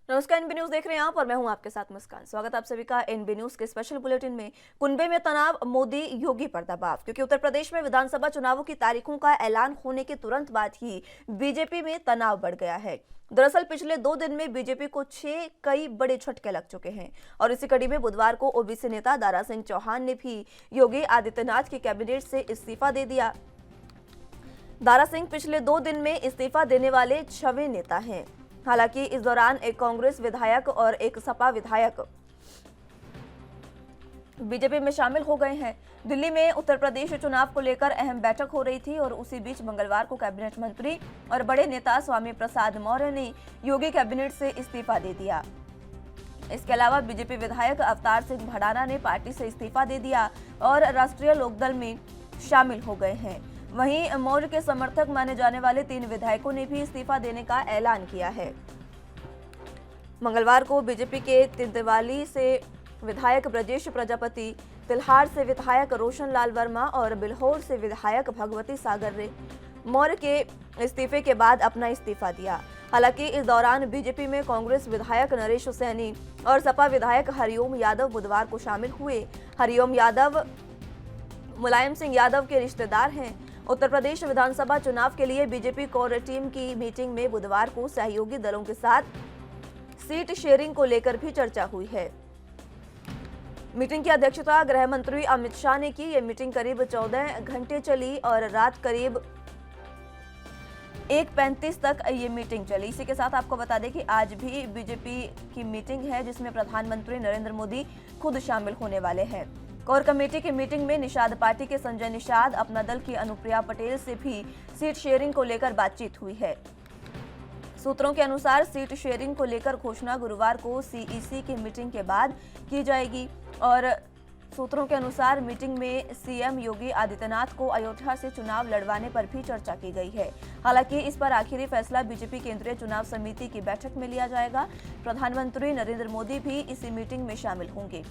नमस्कार, NB news देख रहे हैं आप और मैं हूं आपके साथ मुस्कान। स्वागत आप सभी का एनबी न्यूज के स्पेशल बुलेटिन में। कुनबे में तनाव, मोदी योगी पर दबाव, क्योंकि उत्तर प्रदेश में विधानसभा चुनावों की तारीखों का ऐलान होने के तुरंत बाद ही बीजेपी में तनाव बढ़ गया है। दरअसल पिछले 2 दिन में बीजेपी को 6 कई बड़े झटके लग चुके हैं और इसी कड़ी में बुधवार को ओबीसी नेता दारा सिंह चौहान ने भी योगी आदित्यनाथ की कैबिनेट से इस्तीफा दे दिया। दारा सिंह पिछले 2 दिन में इस्तीफा देने वाले 6वें नेता हैं। हालांकि इस दौरान एक कांग्रेस विधायक और एक सपा विधायक बीजेपी में शामिल हो गए हैं। दिल्ली में उत्तर प्रदेश चुनाव को लेकर अहम बैठक हो रही थी और उसी बीच मंगलवार को कैबिनेट मंत्री और बड़े नेता स्वामी प्रसाद मौर्य ने योगी कैबिनेट से इस्तीफा दे दिया। इसके अलावा बीजेपी विधायक अवतार सिंह भडाना ने पार्टी से इस्तीफा दे दिया और राष्ट्रीय लोकदल में शामिल हो गए हैं। वहीं मौर्य के समर्थक माने जाने वाले 3 विधायकों ने भी इस्तीफा देने का ऐलान किया है। मंगलवार को बीजेपी के तिंदवाली से विधायक ब्रजेश प्रजापति, तिल्हार से विधायक रोशन लाल वर्मा और बिल्हौर से विधायक भगवती सागर ने मौर्य के इस्तीफे के बाद अपना इस्तीफा दिया। हालांकि इस दौरान बीजेपी में कांग्रेस विधायक नरेश सैनी और सपा विधायक हरिओम यादव बुधवार को शामिल हुए। हरिओम यादव मुलायम सिंह यादव के रिश्तेदार हैं। उत्तर प्रदेश विधानसभा चुनाव के लिए बीजेपी कोर टीम की मीटिंग में बुधवार को सहयोगी दलों के साथ सीट शेयरिंग को लेकर भी चर्चा हुई है। मीटिंग की अध्यक्षता गृह मंत्री अमित शाह ने की। यह मीटिंग करीब 14 घंटे चली और रात करीब 1:35 तक ये मीटिंग चली। इसी के साथ आपको बता दें कि आज भी बीजेपी की मीटिंग है जिसमें प्रधानमंत्री नरेंद्र मोदी खुद शामिल होने वाले हैं। कोर कमेटी की मीटिंग में निषाद पार्टी के संजय निषाद, अपना दल की अनुप्रिया पटेल से भी सीट शेयरिंग को लेकर बातचीत हुई है। सूत्रों के अनुसार सीट शेयरिंग को लेकर घोषणा गुरुवार को सीईसी की मीटिंग के बाद की जाएगी और सूत्रों के अनुसार मीटिंग में सीएम योगी आदित्यनाथ को अयोध्या से चुनाव लड़वाने पर भी चर्चा की गई है। हालांकि इस पर आखिरी फैसला बीजेपी केंद्रीय चुनाव समिति की बैठक में लिया जाएगा। प्रधानमंत्री नरेंद्र मोदी भी इसी मीटिंग में शामिल होंगे।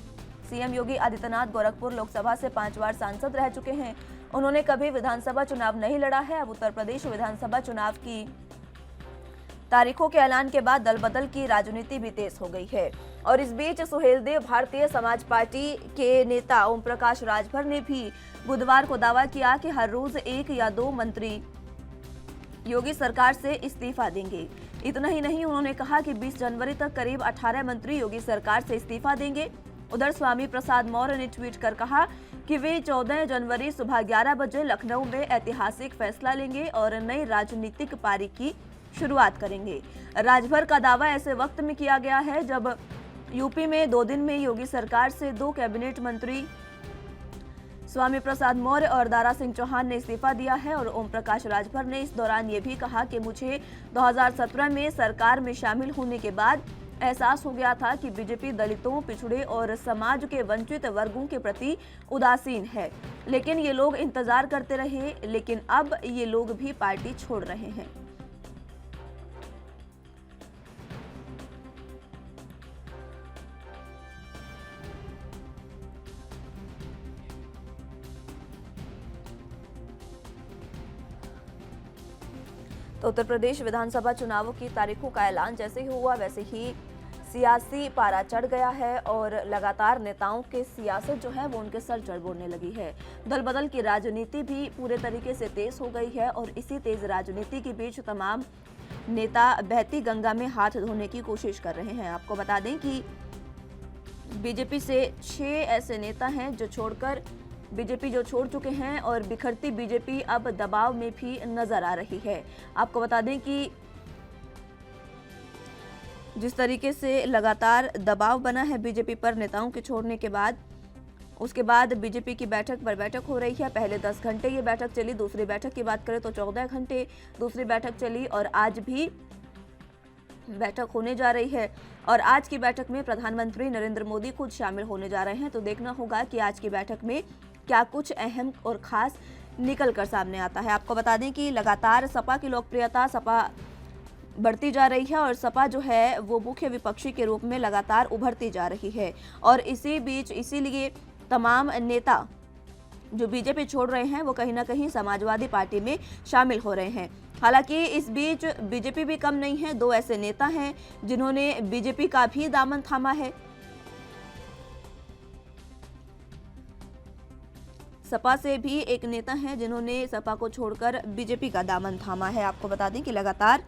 सीएम योगी आदित्यनाथ गोरखपुर लोकसभा से 5 बार सांसद रह चुके हैं। उन्होंने कभी विधानसभा चुनाव नहीं लड़ा है। अब उत्तर प्रदेश विधानसभा चुनाव की तारीखों के ऐलान के बाद दल बदल की राजनीति भी तेज हो गई है और इस बीच सुहेलदेव भारतीय समाज पार्टी के नेता ओम प्रकाश राजभर ने भी बुधवार को दावा किया कि हर रोज 1 या 2 मंत्री योगी सरकार से इस्तीफा देंगे। इतना ही नहीं, उन्होंने कहा कि 20 जनवरी तक करीब 18 मंत्री योगी सरकार से इस्तीफा देंगे। उधर स्वामी प्रसाद मौर्य ने ट्वीट कर कहा कि वे 14 जनवरी सुबह 11 बजे लखनऊ में ऐतिहासिक फैसला लेंगे और नई राजनीतिक पारी की शुरुआत करेंगे। राजभर का दावा ऐसे वक्त में किया गया है जब यूपी में 2 दिन में योगी सरकार से 2 कैबिनेट मंत्री स्वामी प्रसाद मौर्य और दारा सिंह चौहान ने इस्तीफा दिया है और ओम प्रकाश राजभर ने इस दौरान ये भी कहा कि मुझे 2017 में सरकार में शामिल होने के बाद एहसास हो गया था कि बीजेपी दलितों, पिछड़े और समाज के वंचित वर्गों के प्रति उदासीन है, लेकिन ये लोग इंतजार करते रहे, लेकिन अब ये लोग भी पार्टी छोड़ रहे हैं। तो उत्तर प्रदेश विधानसभा चुनावों की तारीखों का ऐलान जैसे ही हुआ वैसे ही सियासी पारा चढ़ गया है और लगातार नेताओं के सियासत जो है वो उनके सर चढ़ लगी है। दल बदल की राजनीति भी पूरे तरीके से तेज हो गई है और इसी तेज राजनीति के बीच तमाम नेता बहती गंगा में हाथ धोने की कोशिश कर रहे हैं। आपको बता दें कि बीजेपी से 6 ऐसे नेता हैं जो छोड़ चुके हैं और बिखरती बीजेपी अब दबाव में भी नजर आ रही है। आपको बता दें कि जिस तरीके से लगातार दबाव बना है बीजेपी पर नेताओं के छोड़ने के बाद, उसके बाद बीजेपी की बैठक पर बैठक हो रही है। पहले 10 घंटे ये बैठक चली, दूसरी बैठक की बात करें तो 14 घंटे दूसरी बैठक चली और आज भी बैठक होने जा रही है और आज की बैठक में प्रधानमंत्री नरेंद्र मोदी खुद शामिल होने जा रहे हैं। तो देखना होगा कि आज की बैठक में क्या कुछ अहम और खास निकल कर सामने आता है। आपको बता दें कि लगातार सपा की लोकप्रियता बढ़ती जा रही है और सपा जो है वो मुख्य विपक्षी के रूप में लगातार उभरती जा रही है और इसी बीच इसीलिए तमाम नेता जो बीजेपी छोड़ रहे हैं वो कहीं ना कहीं समाजवादी पार्टी में शामिल हो रहे हैं। हालांकि इस बीच बीजेपी भी कम नहीं है। 2 ऐसे नेता हैं जिन्होंने बीजेपी का भी दामन थामा है। सपा से भी एक नेता हैं जिन्होंने सपा को छोड़कर बीजेपी का दामन थामा है। आपको बता दें कि लगातार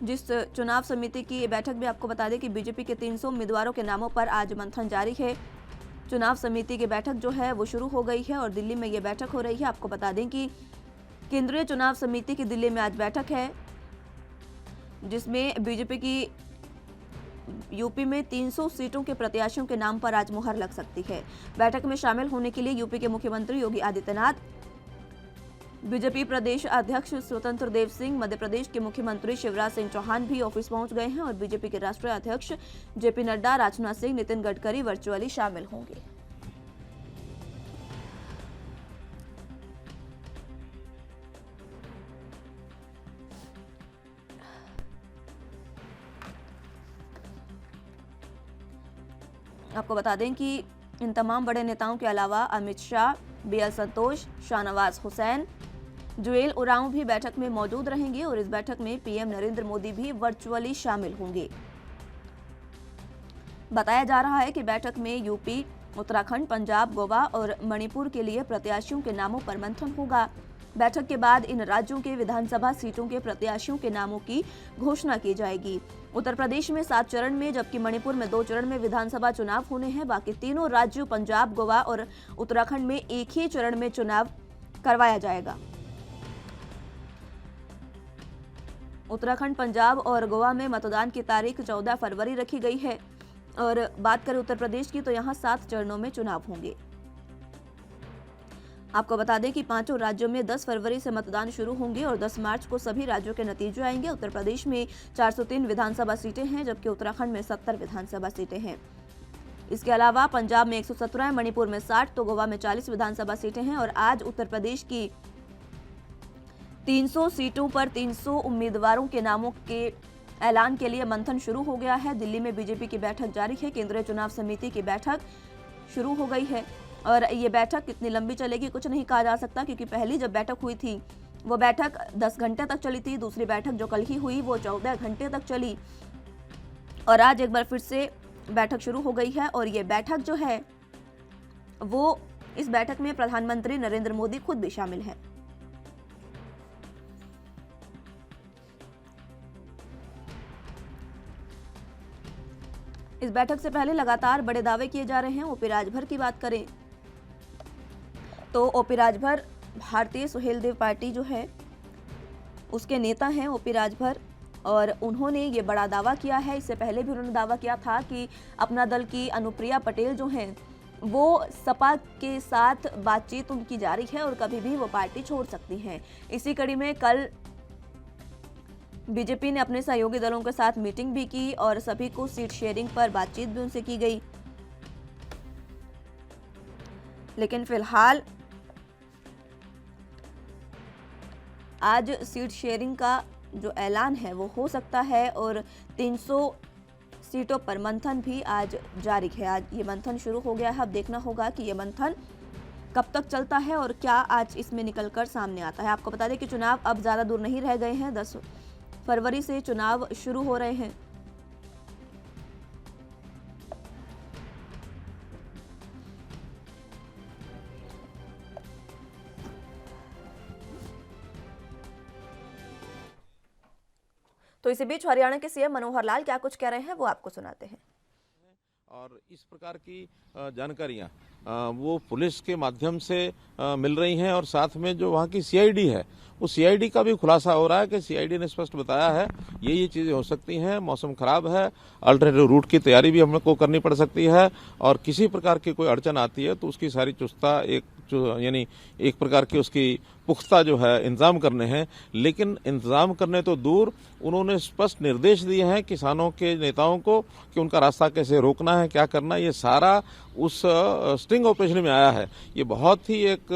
जिस चुनाव समिति की बैठक में आपको बता दें कि बीजेपी के 300 उम्मीदवारों के नामों पर आज मंथन जारी है। चुनाव समिति की बैठक जो है वो शुरू हो गई है और दिल्ली में ये बैठक हो रही है। आपको बता दें कि केंद्रीय चुनाव समिति की दिल्ली में आज बैठक है, जिसमें बीजेपी की यूपी में 300 सीटों के प्रत्याशियों के नाम पर आज मुहर लग सकती है। बैठक में शामिल होने के लिए यूपी के मुख्यमंत्री योगी आदित्यनाथ, बीजेपी प्रदेश अध्यक्ष स्वतंत्र देव सिंह, मध्य प्रदेश के मुख्यमंत्री शिवराज सिंह चौहान भी ऑफिस पहुंच गए हैं और बीजेपी के राष्ट्रीय अध्यक्ष जेपी नड्डा, राजनाथ सिंह, नितिन गडकरी वर्चुअली शामिल होंगे। आपको बता दें कि इन तमाम बड़े नेताओं के अलावा अमित शाह, BL संतोष, शाहनवाज हुसैन, जुएल ओरांव भी बैठक में मौजूद रहेंगे और इस बैठक में पीएम नरेंद्र मोदी भी वर्चुअली शामिल होंगे। बताया जा रहा है कि बैठक में यूपी, उत्तराखंड, पंजाब, गोवा और मणिपुर के लिए प्रत्याशियों के नामों पर मंथन होगा। बैठक के बाद इन राज्यों के विधानसभा सीटों के प्रत्याशियों के नामों की घोषणा की जाएगी। उत्तर प्रदेश में 7 चरण में, जबकि मणिपुर में 2 चरण में विधानसभा चुनाव होने हैं। बाकी तीनों राज्यों पंजाब, गोवा और उत्तराखंड में एक ही चरण में चुनाव करवाया जाएगा। उत्तराखंड, पंजाब और गोवा में मतदान की तारीख 14 फरवरी रखी गई है और बात करें उत्तर प्रदेश की तो यहां 7 चरणों में चुनाव होंगे। आपको बता दें कि 5 राज्यों में 10 फरवरी से मतदान शुरू होंगे और 10 मार्च को सभी राज्यों के नतीजे आएंगे। उत्तर प्रदेश में 403 विधानसभा सीटें हैं, जबकि उत्तराखंड में 70 विधानसभा सीटें हैं। इसके अलावा पंजाब में 117, मणिपुर में 60 तो गोवा में 40 विधानसभा सीटें हैं और आज उत्तर प्रदेश की 300 सीटों पर 300 उम्मीदवारों के नामों के ऐलान के लिए मंथन शुरू हो गया है। दिल्ली में बीजेपी की बैठक जारी है। केंद्रीय चुनाव समिति की बैठक शुरू हो गई है और ये बैठक कितनी लंबी चलेगी कुछ नहीं कहा जा सकता, क्योंकि पहली जब बैठक हुई थी वो बैठक 10 घंटे तक चली थी। दूसरी बैठक जो कल ही हुई वो 14 घंटे तक चली और आज एक बार फिर से बैठक शुरू हो गई है। और ये बैठक जो है वो इस बैठक में प्रधानमंत्री नरेंद्र मोदी खुद भी शामिल है। इस बैठक से पहले लगातार बड़े दावे किए जा रहे हैं। ओपी राजभर की बात करें तो ओपी राजभर भारतीय सुहेलदेव पार्टी जो है उसके नेता हैं ओपी राजभर, और उन्होंने ये बड़ा दावा किया है। इससे पहले भी उन्होंने दावा किया था कि अपना दल की अनुप्रिया पटेल जो हैं वो सपा के साथ बातचीत उनकी जारी है और कभी भी वो पार्टी छोड़ सकती हैं। इसी कड़ी में कल बीजेपी ने अपने सहयोगी दलों के साथ मीटिंग भी की और सभी को सीट शेयरिंग पर बातचीत भी उनसे की गई। लेकिन फिलहाल आज सीट शेयरिंग का जो ऐलान है वो हो सकता है और 300 सीटों पर मंथन भी आज जारी है। आज ये मंथन शुरू हो गया है। अब देखना होगा कि ये मंथन कब तक चलता है और क्या आज इसमें निकलकर सामने आता है। आपको बता दें कि चुनाव अब ज़्यादा दूर नहीं रह गए हैं। 10 फरवरी से चुनाव शुरू हो रहे हैं। तो इसी बीच हरियाणा के सीएम मनोहर लाल क्या कुछ कह रहे हैं वो आपको सुनाते हैं। और इस प्रकार की जानकारियां वो पुलिस के माध्यम से मिल रही हैं और साथ में जो वहाँ की सीआईडी है उस सीआईडी का भी खुलासा हो रहा है कि सीआईडी ने स्पष्ट बताया है ये चीजें हो सकती हैं। मौसम खराब है, अल्टरनेटिव रूट की तैयारी भी हमको करनी पड़ सकती है और किसी प्रकार की कोई अड़चन आती है तो उसकी सारी चुस्ता यानी एक प्रकार की उसकी पुख्ता जो है इंतजाम करने हैं। लेकिन इंतजाम करने तो दूर, उन्होंने स्पष्ट निर्देश दिए हैं किसानों के नेताओं को कि उनका रास्ता कैसे रोकना है, क्या करना है। ये सारा उस स्टिंग ऑपरेशन में आया है। ये बहुत ही एक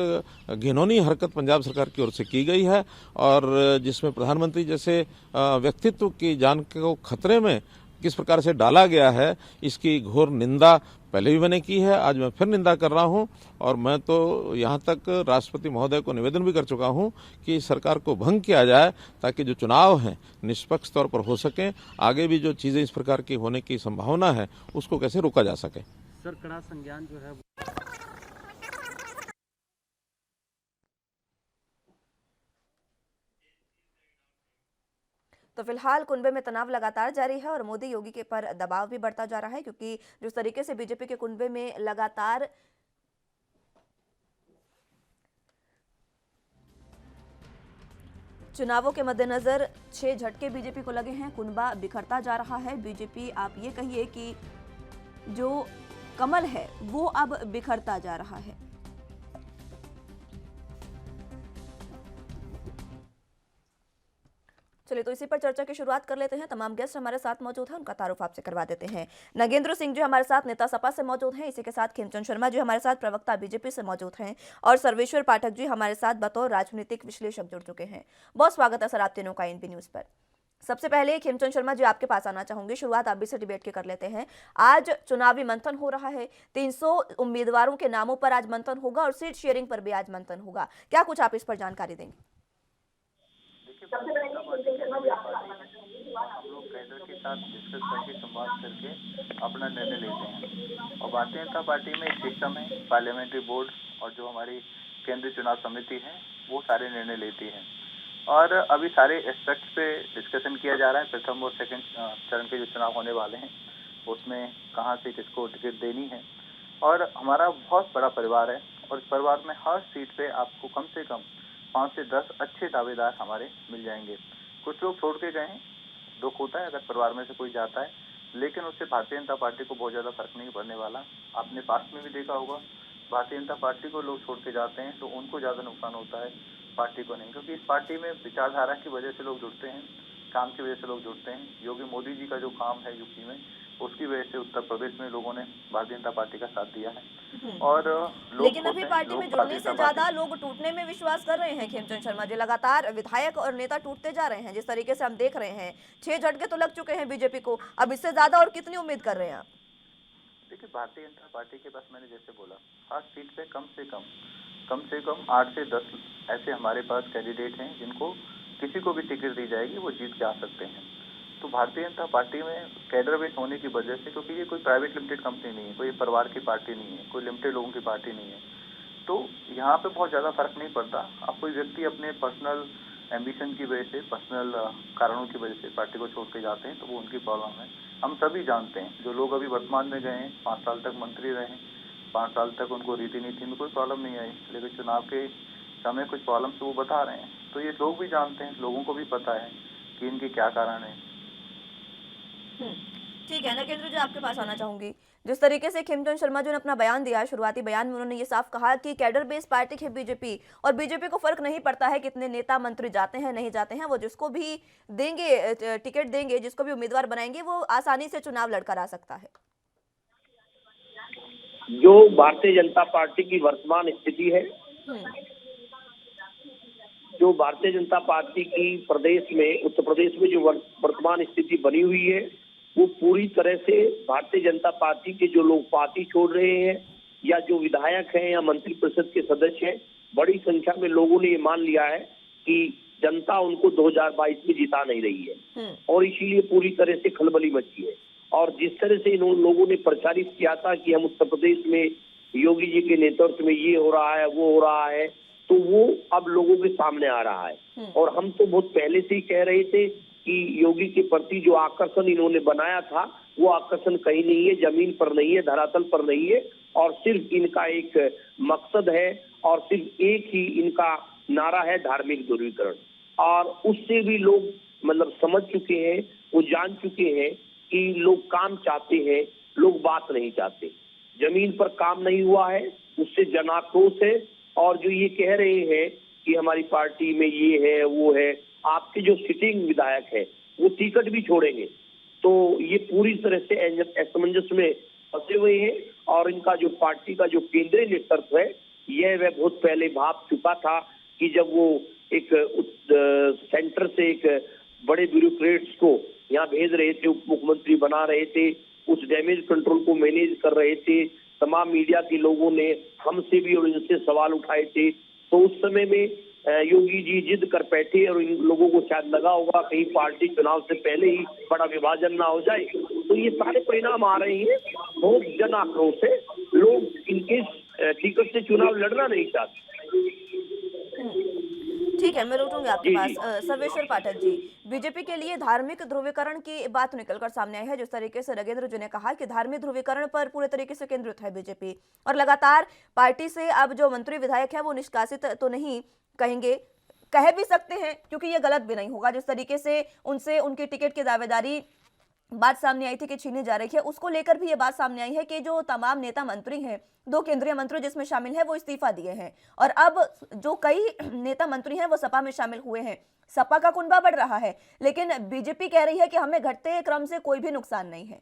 घिनौनी हरकत पंजाब सरकार की ओर से की गई है और जिसमें प्रधानमंत्री जैसे व्यक्तित्व की जान को खतरे में किस प्रकार से डाला गया है, इसकी घोर निंदा पहले भी मैंने की है, आज मैं फिर निंदा कर रहा हूं। और मैं तो यहां तक राष्ट्रपति महोदय को निवेदन भी कर चुका हूं कि सरकार को भंग किया जाए ताकि जो चुनाव हैं निष्पक्ष तौर पर हो सके। आगे भी जो चीजें इस प्रकार की होने की संभावना है उसको कैसे रोका जा सके। सर, कड़ा संज्ञान जो है तो फिलहाल कुनबे में तनाव लगातार जारी है और मोदी योगी के पर दबाव भी बढ़ता जा रहा है, क्योंकि जिस तरीके से बीजेपी के कुनबे में लगातार चुनावों के मद्देनजर 6 झटके बीजेपी को लगे हैं, कुनबा बिखरता जा रहा है। बीजेपी, आप ये कहिए कि जो कमल है वो अब बिखरता जा रहा है। चलिए, तो इसी पर चर्चा की शुरुआत कर लेते हैं। तमाम गेस्ट हमारे साथ मौजूद हैं, उनका तारुफ आपसे करवा देते हैं। नगेंद्र सिंह जी हमारे साथ नेता सपा से मौजूद हैं, इसी के साथ खिमचंद शर्मा जी हमारे साथ प्रवक्ता बीजेपी से मौजूद हैं, और सर्वेश्वर पाठक जी हमारे साथ बतौर राजनीतिक विश्लेषक जुड़ चुके हैं। बहुत स्वागत है सर आप तीनों का एनबी न्यूज पर। सबसे पहले खिमचंद शर्मा जी आपके पास आना चाहूंगी, शुरुआत आप भी से डिबेट के कर लेते हैं। आज चुनावी मंथन हो रहा है, 300 उम्मीदवारों के नामों पर आज मंथन होगा और सीट शेयरिंग पर भी आज मंथन होगा, क्या कुछ आप इस पर जानकारी देंगे? हम लोग कैडर के साथ डिस्कस करके, संवाद करके अपना निर्णय लेते हैं। और भारतीय जनता पार्टी में एक सिस्टम है, पार्लियामेंट्री बोर्ड और जो हमारी केंद्रीय चुनाव समिति है वो सारे निर्णय लेती है। और अभी सारे एस्पेक्ट्स पे डिस्कशन किया जा रहा है। प्रथम और सेकंड चरण के जो चुनाव होने वाले हैं उसमें कहाँ से किसको टिकट देनी है। और हमारा बहुत बड़ा परिवार है और इस परिवार में हर सीट पे आपको कम से कम 5 से 10 अच्छे दावेदार हमारे मिल जाएंगे। कुछ लोग छोड़ के गए हैं, दुख होता है अगर परिवार में से कोई जाता है, लेकिन उससे भारतीय जनता पार्टी को बहुत ज़्यादा फर्क नहीं पड़ने वाला। आपने पास्ट में भी देखा होगा, भारतीय जनता पार्टी को लोग छोड़ के जाते हैं तो उनको ज़्यादा नुकसान होता है, पार्टी को नहीं। क्योंकि इस पार्टी में विचारधारा की वजह से लोग जुड़ते हैं, काम की वजह से लोग जुड़ते हैं। योगी मोदी जी का जो काम है यूपी में, उसकी वजह से उत्तर प्रदेश में लोगों ने भारतीय जनता पार्टी का साथ दिया है। और लेकिन अभी पार्टी में जुड़ने से ज्यादा लोग टूटने में विश्वास कर रहे हैं। खिमचंद शर्मा जी, लगातार विधायक और नेता टूटते जा रहे हैं, जिस तरीके से हम देख रहे हैं 6 झटके तो लग चुके हैं बीजेपी को, अब इससे ज्यादा और कितनी उम्मीद कर रहे हैं आप? देखिए, भारतीय जनता पार्टी के पास मैंने जैसे बोला, हर सीट पे कम से कम 8 से 10 ऐसे हमारे पास कैंडिडेट हैं जिनको किसी को भी टिकट दी जाएगी वो जीत के आ सकते हैं। तो भारतीय जनता पार्टी में कैडर बेस होने की वजह से, क्योंकि ये कोई प्राइवेट लिमिटेड कंपनी नहीं है, कोई परिवार की पार्टी नहीं है, कोई लिमिटेड लोगों की पार्टी नहीं है, तो यहाँ पे बहुत ज़्यादा फर्क नहीं पड़ता। अब कोई व्यक्ति अपने पर्सनल एम्बिशन की वजह से, पर्सनल कारणों की वजह से पार्टी को छोड़ के जाते हैं तो वो उनकी प्रॉब्लम है। हम सभी जानते हैं, जो लोग अभी वर्तमान में गए हैं, 5 साल तक मंत्री रहे, 5 साल तक उनको रीति नीति में कोई प्रॉब्लम नहीं आई, लेकिन चुनाव के समय कुछ प्रॉब्लम वो बता रहे हैं। तो ये लोग भी जानते हैं, लोगों को भी पता है कि इनके क्या कारण है। ठीक है, नगेंद्र जी आपके पास आना चाहूंगी। जिस तरीके से खिमचंद शर्मा जी ने अपना बयान दिया, शुरुआती बयान में उन्होंने ये साफ कहा कि कैडर बेस पार्टी है बीजेपी, और बीजेपी को फर्क नहीं पड़ता है कितने नेता मंत्री जाते हैं नहीं जाते हैं, वो जिसको भी देंगे टिकट देंगे, जिसको भी उम्मीदवार बनाएंगे, वो आसानी से चुनाव लड़कर आ सकता है। जो भारतीय जनता पार्टी की वर्तमान स्थिति है, जो भारतीय जनता पार्टी की प्रदेश में, उत्तर प्रदेश में जो वर्तमान स्थिति बनी हुई है, वो पूरी तरह से भारतीय जनता पार्टी के जो लोग पार्टी छोड़ रहे हैं या जो विधायक हैं या मंत्री परिषद के सदस्य हैं, बड़ी संख्या में लोगों ने ये मान लिया है कि जनता उनको 2022 में जिता नहीं रही है और इसीलिए पूरी तरह से खलबली मची है। और जिस तरह से इन लोगों ने प्रचारित किया था कि हम उत्तर प्रदेश में योगी जी के नेतृत्व में ये हो रहा है, वो हो रहा है, तो वो अब लोगों के सामने आ रहा है। और हम तो बहुत पहले से ही कह रहे थे कि योगी के प्रति जो आकर्षण इन्होंने बनाया था वो आकर्षण कहीं नहीं है, जमीन पर नहीं है, धरातल पर नहीं है, और सिर्फ इनका एक मकसद है और सिर्फ एक ही इनका नारा है, धार्मिक ध्रुवीकरण। और उससे भी लोग मतलब समझ चुके हैं, वो जान चुके हैं कि लोग काम चाहते हैं, लोग बात नहीं चाहते। जमीन पर काम नहीं हुआ है, उससे जनाक्रोश है। और जो ये कह रहे हैं कि हमारी पार्टी में ये है वो है, आपके जो सिटिंग विधायक है वो टिकट भी छोड़ेंगे, तो ये पूरी तरह से असमंजस में फंसे हुए हैं। और इनका जो पार्टी का जो केंद्रीय नेतृत्व है, यह वह बहुत पहले भाप चुका था कि जब वो एक सेंटर से एक बड़े ब्यूरोक्रेट्स को यहाँ भेज रहे थे, उप मुख्यमंत्री बना रहे थे, उस डैमेज कंट्रोल को मैनेज कर रहे थे। तमाम मीडिया के लोगों ने हमसे भी और इनसे सवाल उठाए थे। तो उस समय में योगी जी जिद कर बैठे और इन लोगों को शायद लगा होगा कहीं पार्टी चुनाव से पहले ही बड़ा विभाजन ना हो जाए। तो ये सारे परिणाम आ रहे हैं। बहुत जन आक्रोश है, लोग इनके टिकट से चुनाव लड़ना नहीं चाहते। ठीक है, मैं लौटूंगी आपके जी, पास। सर्वेश्वर पाठक जी, बीजेपी के लिए धार्मिक ध्रुवीकरण की बात निकलकर सामने आई है। जिस तरीके से नगेंद्र जी ने कहा कि धार्मिक ध्रुवीकरण पर पूरे तरीके से केंद्रित है बीजेपी, और लगातार पार्टी से अब जो मंत्री विधायक हैं वो निष्कासित तो नहीं कहेंगे, कह भी सकते हैं, क्योंकि ये गलत भी नहीं होगा। जिस तरीके से उनसे उनकी टिकट की दावेदारी बात सामने आई थी कि छीनी जा रही है, उसको लेकर भी ये बात सामने आई है कि जो तमाम नेता मंत्री हैं, 2 केंद्रीय मंत्री जिसमें शामिल हैं, वो इस्तीफा दिए हैं, और अब जो कई नेता मंत्री हैं वो सपा में शामिल हुए हैं। सपा का कुनबा बढ़ रहा है, लेकिन बीजेपी कह रही है कि हमें घटते क्रम से कोई भी नुकसान नहीं है।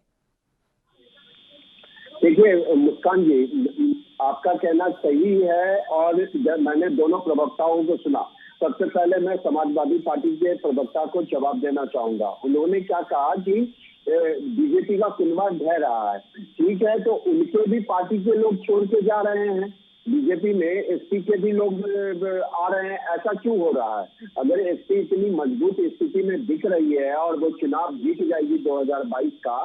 देखिए मुस्कान जी, आपका कहना सही है, और जब मैंने दोनों प्रवक्ताओं को सुना, सबसे पहले मैं समाजवादी पार्टी के प्रवक्ता को जवाब देना चाहूंगा। उन्होंने क्या कहा कि बीजेपी का कुनबा ढह रहा है। ठीक है, तो उनके भी पार्टी के लोग छोड़ के जा रहे हैं, बीजेपी में एसपी के भी लोग आ रहे हैं, ऐसा क्यों हो रहा है? अगर एसपी इतनी मजबूत स्थिति में दिख रही है और वो चुनाव जीत जाएगी 2022 का,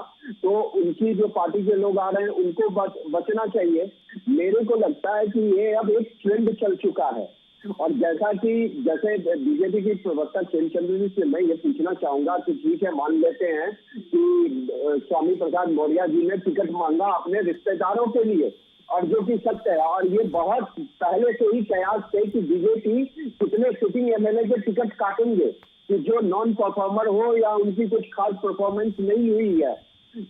तो उनकी जो पार्टी के लोग आ रहे हैं उनको बचना चाहिए। मेरे को लगता है कि ये अब एक ट्रेंड चल चुका है, और जैसे बीजेपी की प्रवक्ता चंद्र जी से मैं ये पूछना चाहूंगा कि ठीक है, मान लेते हैं कि स्वामी प्रसाद मौर्य जी ने टिकट मांगा अपने रिश्तेदारों के लिए, और जो कि सत्य है, और ये बहुत पहले से ही कयास थे कि बीजेपी कितने सिटिंग एमएलए के टिकट काटेंगे कि जो नॉन परफॉर्मर हो या उनकी कुछ खास परफॉर्मेंस नहीं हुई है।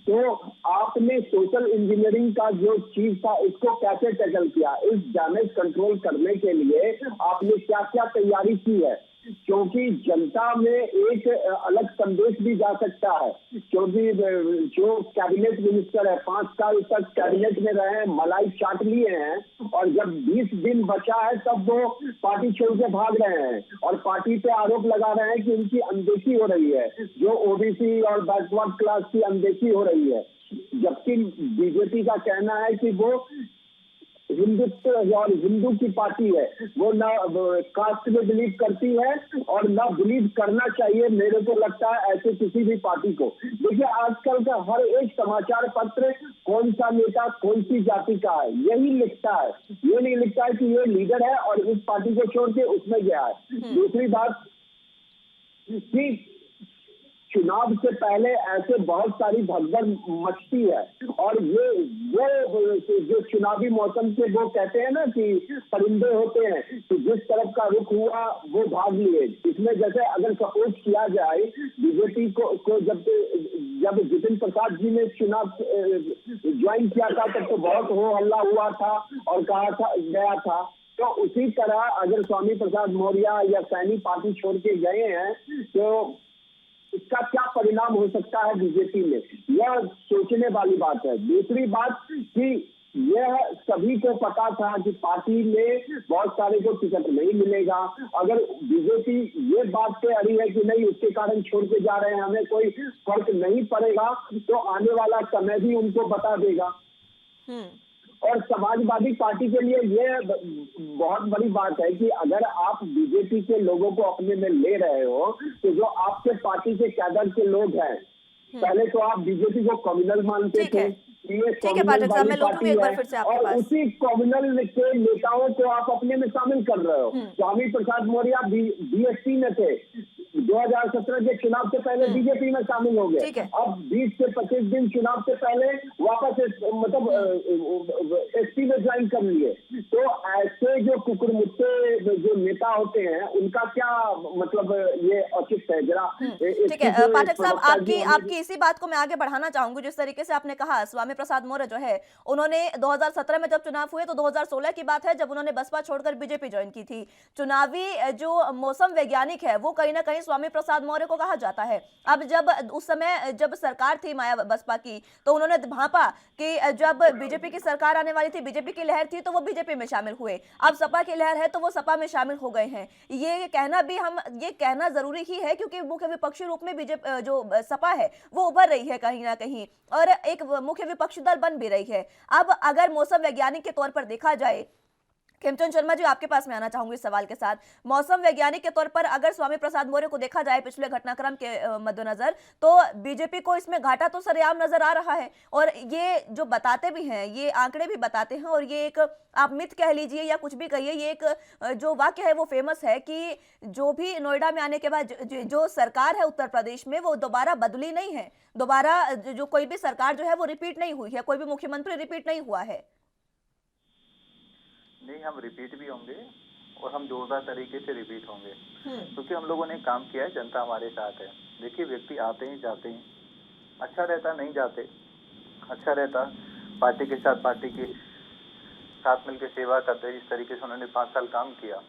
तो आपने सोशल इंजीनियरिंग का जो चीज था उसको कैसे टैकल किया? इस डैमेज कंट्रोल करने के लिए आपने क्या क्या तैयारी की है? क्योंकि जनता में एक अलग संदेश भी जा सकता है, क्योंकि जो कैबिनेट मिनिस्टर है 5 साल तक कैबिनेट में रहे हैं, मलाई चाट लिए हैं, और जब 20 दिन बचा है तब वो पार्टी छोड़ के भाग रहे हैं और पार्टी पे आरोप लगा रहे हैं कि उनकी अनदेखी हो रही है, जो ओबीसी और बैकवर्ड क्लास की अनदेखी हो रही है। जबकि बीजेपी का कहना है कि वो हिंदुत्व और हिंदू की पार्टी है, वो ना कास्ट में बिलीव करती है और ना बिलीव करना चाहिए। मेरे को लगता है ऐसे किसी भी पार्टी को। देखिए, आजकल का हर एक समाचार पत्र कौन सा नेता कौन सी जाति का है यही लिखता है, ये नहीं लिखता है कि ये लीडर है और इस पार्टी को छोड़ के उसमें गया है। दूसरी बात कि चुनाव से पहले ऐसे बहुत सारी भगदड़ मचती है, और वो जो चुनावी मौसम के वो कहते हैं ना कि परिंदे होते हैं कि जिस तरफ का रुख हुआ वो भाग लिए। इसमें जैसे अगर सपोज किया जाए बीजेपी को जब जितिन प्रसाद जी ने चुनाव ज्वाइन किया था तब तो बहुत हो हल्ला हुआ था और कहा गया था। तो उसी तरह अगर स्वामी प्रसाद मौर्य या सैनी पार्टी छोड़ के गए हैं तो इसका क्या परिणाम हो सकता है बीजेपी में, यह सोचने वाली बात है। दूसरी बात कि यह सभी को पता था कि पार्टी में बहुत सारे को टिकट नहीं मिलेगा। अगर बीजेपी ये बात पे अड़ी है कि नहीं उसके कारण छोड़ के जा रहे हैं, हमें कोई फर्क नहीं पड़ेगा, तो आने वाला समय भी उनको बता देगा। और समाजवादी पार्टी के लिए ये बहुत बड़ी बात है कि अगर आप बीजेपी के लोगों को अपने में ले रहे हो तो जो आपके पार्टी के कैडर के लोग हैं, पहले तो आप बीजेपी को कम्युनल मानते थे, ठीक है पाठक साहब, मैं लौटूंगी एक बार फिर से आपके और पास। उसी कम्युनल के नेताओं को आप अपने में शामिल कर रहे हो। स्वामी प्रसाद मौर्य बीएसपी में थे, 2017 के चुनाव से पहले बीजेपी में शामिल हो गए, अब 20 से 25 दिन चुनाव से पहले वापस एसपी में ज्वाइन कर लिए। तो ऐसे जो कुकुरमुत्ते जो नेता होते हैं उनका क्या मतलब ये औचित्य है? जरा ठीक है पाठक साहब, आपकी इसी बात को मैं आगे बढ़ाना चाहूंगी। जिस तरीके से आपने कहा स्वामी प्रसाद मौर्य जो है उन्होंने 2017 में जब चुनाव हुए तो 2016 की बात है जब उन्होंने बसपा छोड़कर बीजेपी ज्वाइन की थी। चुनावी जो मौसम वैज्ञानिक है वो कहीं ना कहीं स्वामी प्रसाद मौर्य को कहा जाता है। अब जब उस समय जब सरकार थी माया बसपा की तो उन्होंने भांपा कि जब बीजेपी की सरकार आने वाली थी, बीजेपी की लहर थी, तो वो बीजेपी बीजेपी में शामिल हुए, अब सपा की लहर है तो वो सपा में शामिल हो गए हैं। ये कहना जरूरी ही है क्योंकि मुख्य विपक्षी रूप में बीजेपी जो सपा है वो उभर रही है कहीं ना कहीं और एक मुख्य विपक्षी दल बन भी रही है। अब अगर मौसम वैज्ञानिक के तौर पर देखा जाए, खेमचंद शर्मा जी आपके पास में आना चाहूंगी इस सवाल के साथ, मौसम वैज्ञानिक के तौर पर अगर स्वामी प्रसाद मौर्य को देखा जाए पिछले घटनाक्रम के मद्देनजर, तो बीजेपी को इसमें घाटा तो सरेआम नजर आ रहा है और ये जो बताते भी हैं, ये आंकड़े भी बताते हैं और ये एक आप मिथ कह लीजिए या कुछ भी कहिए, ये एक जो वाक्य है वो फेमस है कि जो भी नोएडा में आने के बाद जो सरकार है उत्तर प्रदेश में वो दोबारा बदली नहीं है, दोबारा जो कोई भी सरकार जो है वो रिपीट नहीं हुई है, कोई भी मुख्यमंत्री रिपीट नहीं हुआ है। नहीं, हम रिपीट भी होंगे और हम जोरदार तरीके से रिपीट होंगे क्योंकि हम लोगों ने काम किया है, जनता हमारे साथ है। देखिए, व्यक्ति आते हैं जाते हैं, अच्छा रहता नहीं जाते, अच्छा रहता पार्टी के साथ मिलकर सेवा करते, जिस तरीके से उन्होंने 5 साल काम किया।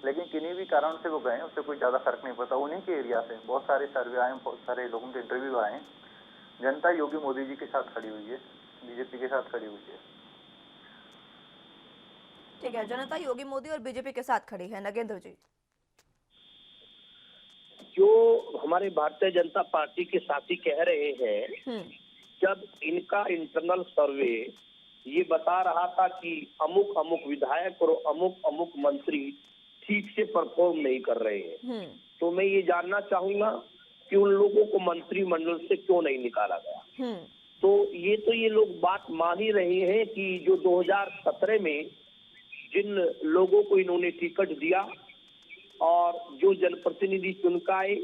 लेकिन किन्हीं भी कारण से वो गए, उससे कोई ज्यादा फर्क नहीं पड़ता। उन्हीं के एरिया से बहुत सारे सर्वे आए, बहुत सारे लोगों के इंटरव्यू आए, जनता योगी मोदी जी के साथ खड़ी हुई है, बीजेपी के साथ खड़ी हुई है। ठीक है, जनता योगी मोदी और बीजेपी के साथ खड़ी है। नगेंद्र जी, जो हमारे भारतीय जनता पार्टी के साथी कह रहे हैं, जब इनका इंटरनल सर्वे ये बता रहा था कि अमुक अमुक विधायक और अमुक अमुक मंत्री ठीक से परफॉर्म नहीं कर रहे हैं, तो मैं ये जानना चाहूंगा कि उन लोगों को मंत्रिमंडल से क्यों नहीं निकाला गया। तो ये लोग बात मान ही रहे हैं कि जो 2017 में जिन लोगों को इन्होंने टिकट दिया और जो जनप्रतिनिधि चुनकाए,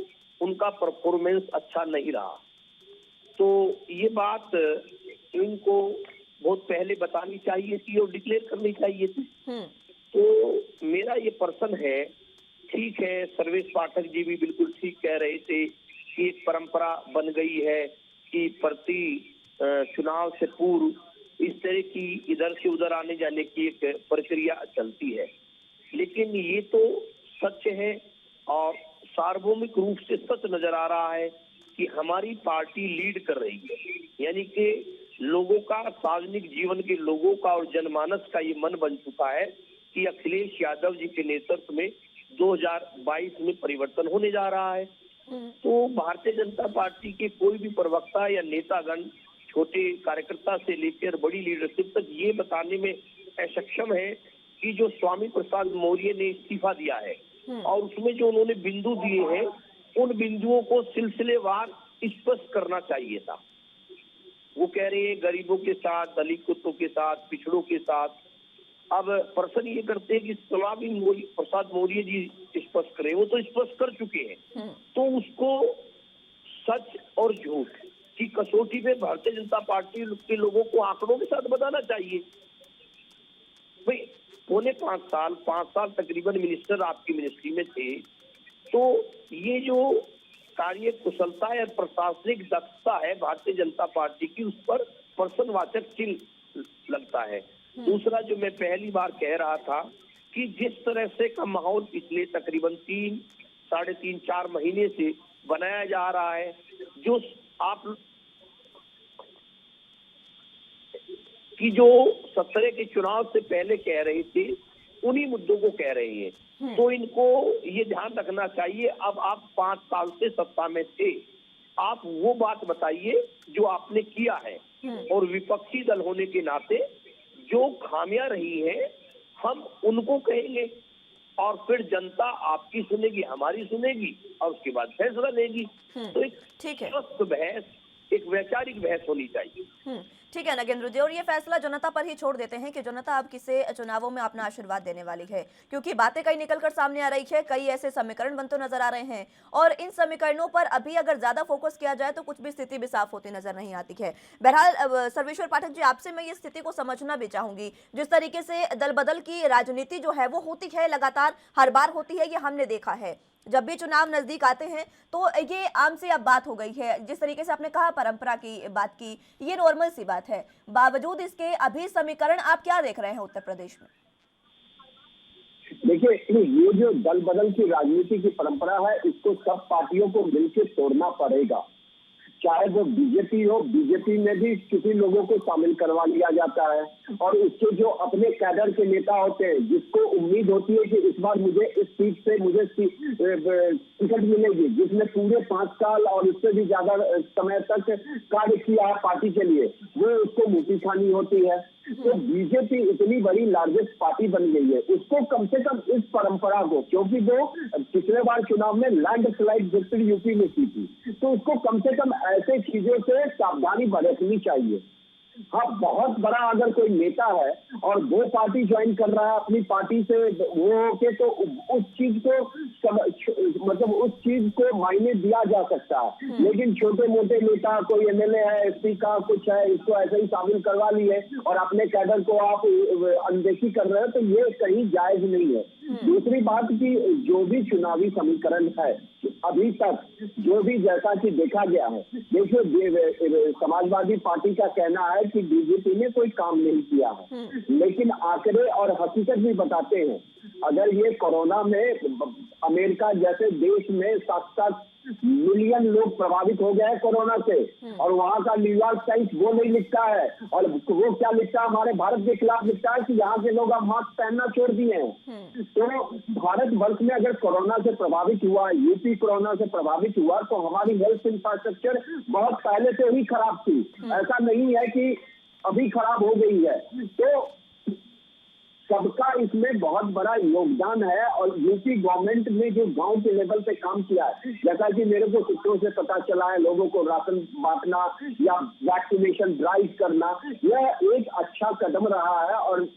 उनका परफॉर्मेंस अच्छा नहीं रहा, तो ये बात इनको बहुत पहले बतानी चाहिए थी और डिक्लेयर करनी चाहिए थी। तो मेरा ये पर्सन है, ठीक है, सर्वेश पाठक जी भी बिल्कुल ठीक कह रहे थे कि एक परंपरा बन गई है कि प्रति चुनाव से पूर्व इस तरह की इधर से उधर आने जाने की एक प्रक्रिया चलती है, लेकिन ये तो सच है और सार्वभौमिक रूप से सच नजर आ रहा है कि हमारी पार्टी लीड कर रही है, यानी कि लोगों का, सार्वजनिक जीवन के लोगों का और जनमानस का ये मन बन चुका है कि अखिलेश यादव जी के नेतृत्व में 2022 में परिवर्तन होने जा रहा है। तो भारतीय जनता पार्टी के कोई भी प्रवक्ता या नेतागण, छोटे कार्यकर्ता से लेकर बड़ी लीडरशिप तक ये बताने में असक्षम है कि जो स्वामी प्रसाद मौर्य ने इस्तीफा दिया है और उसमें जो उन्होंने बिंदु दिए हैं, उन बिंदुओं को सिलसिलेवार स्पष्ट करना चाहिए था। वो कह रहे हैं गरीबों के साथ, दलितों के साथ, पिछड़ों के साथ। अब प्रश्न ये करते हैं कि स्वामी प्रसाद मौर्य जी स्पष्ट करें, वो तो स्पष्ट कर चुके हैं, तो उसको सच और झूठ की कसौटी पे भारतीय जनता पार्टी के लोगों को आंकड़ों के साथ बताना चाहिए। भाई, पौने 5 साल तकरीबन मिनिस्टर आपकी मिनिस्ट्री में थे, तो ये जो कार्य कुशलता या प्रशासनिक दक्षता है भारतीय जनता पार्टी की, उस पर प्रश्नवाचक चिन्ह लगता है। दूसरा, जो मैं पहली बार कह रहा था कि जिस तरह से का माहौल पिछले तकरीबन 3-3.5-4 महीने से बनाया जा रहा है, जो आप कि जो 17 के चुनाव से पहले कह रहे थे, उन्हीं मुद्दों को कह रहे हैं। तो इनको ये ध्यान रखना चाहिए, अब आप 5 साल से सत्ता में थे, आप वो बात बताइए जो आपने किया है, और विपक्षी दल होने के नाते जो खामियां रही हैं हम उनको कहेंगे और फिर जनता आपकी सुनेगी, हमारी सुनेगी और उसके बाद फैसला लेगी। तो एक स्वस्थ बहस, एक वैचारिक बहस होनी चाहिए। ठीक है नगेंद्र जी, और ये फैसला जनता पर ही छोड़ देते हैं कि जनता अब किसे चुनावों में अपना आशीर्वाद देने वाली है, क्योंकि बातें कई निकलकर सामने आ रही है, कई ऐसे समीकरण बनते नजर आ रहे हैं और इन समीकरणों पर अभी अगर ज्यादा फोकस किया जाए तो कुछ भी स्थिति भी साफ होती नजर नहीं आती है। बहरहाल सर्वेश्वर पाठक जी, आपसे मैं ये स्थिति को समझना भी चाहूंगी, जिस तरीके से दल बदल की राजनीति जो है वो होती है, लगातार हर बार होती है, ये हमने देखा है, जब भी चुनाव नजदीक आते हैं तो ये आम सी अब बात हो गई है। जिस तरीके से आपने कहा परंपरा की बात की, ये नॉर्मल सी बात है, बावजूद इसके अभी समीकरण आप क्या देख रहे हैं उत्तर प्रदेश में? देखिए, ये जो दल बदल की राजनीति की परंपरा है, इसको सब पार्टियों को मिलकर तोड़ना पड़ेगा। चाहे वो बीजेपी हो, बीजेपी में भी किसी लोगों को शामिल करवा लिया जाता है और उसके जो अपने कैडर के नेता होते हैं, जिसको उम्मीद होती है कि इस बार मुझे इस सीट से मुझे टिकट मिलेगी, जिसने पूरे 5 साल और उससे भी ज्यादा समय तक कार्य किया है पार्टी के लिए, वो उसको मुट्ठी खानी होती है। तो बीजेपी इतनी बड़ी लार्जेस्ट पार्टी बन गई है, उसको कम से कम इस परंपरा को, क्योंकि वो पिछले बार चुनाव में लैंडस्लाइड विक्ट्री यूपी में की थी, तो उसको कम से कम ऐसे चीजों से सावधानी बरतनी चाहिए। हाँ, बहुत बड़ा अगर कोई नेता है और वो पार्टी ज्वाइन कर रहा है अपनी पार्टी से वो के, तो उस चीज को मतलब उस चीज को मायने दिया जा सकता है। लेकिन छोटे मोटे नेता, कोई एमएलए है, एसपी का कुछ है, इसको ऐसे ही शामिल करवा लिए और अपने कैडर को आप अनदेखी कर रहे हो, तो ये कहीं जायज नहीं है। दूसरी बात की जो भी चुनावी समीकरण है अभी तक, जो भी जैसा कि देखा गया है, देखिए समाजवादी पार्टी का कहना है कि बीजेपी ने कोई काम नहीं किया है, लेकिन आंकड़े और हकीकत भी बताते हैं। अगर ये कोरोना में अमेरिका जैसे देश में 7-7 मिलियन लोग प्रभावित हो गए हैं कोरोना से, और वहां का न्यूयॉर्क टाइम्स वो नहीं लिखता है, और वो क्या लिखता है, हमारे भारत के खिलाफ लिखता है कि यहाँ के लोग अब मास्क पहनना छोड़ दिए हैं। तो भारत वर्ष में अगर कोरोना से प्रभावित हुआ, यूपी कोरोना से प्रभावित हुआ, तो हमारी हेल्थ इंफ्रास्ट्रक्चर बहुत पहले से ही खराब थी, ऐसा नहीं है कि अभी खराब हो गई है। तो सबका इसमें बहुत बड़ा योगदान है, और यूपी गवर्नमेंट ने जो गांव के लेवल पे काम किया है, जैसा कि मेरे को सूत्रों से पता चला है, लोगों को राशन बांटना या वैक्सीनेशन ड्राइव करना, यह एक अच्छा कदम रहा है और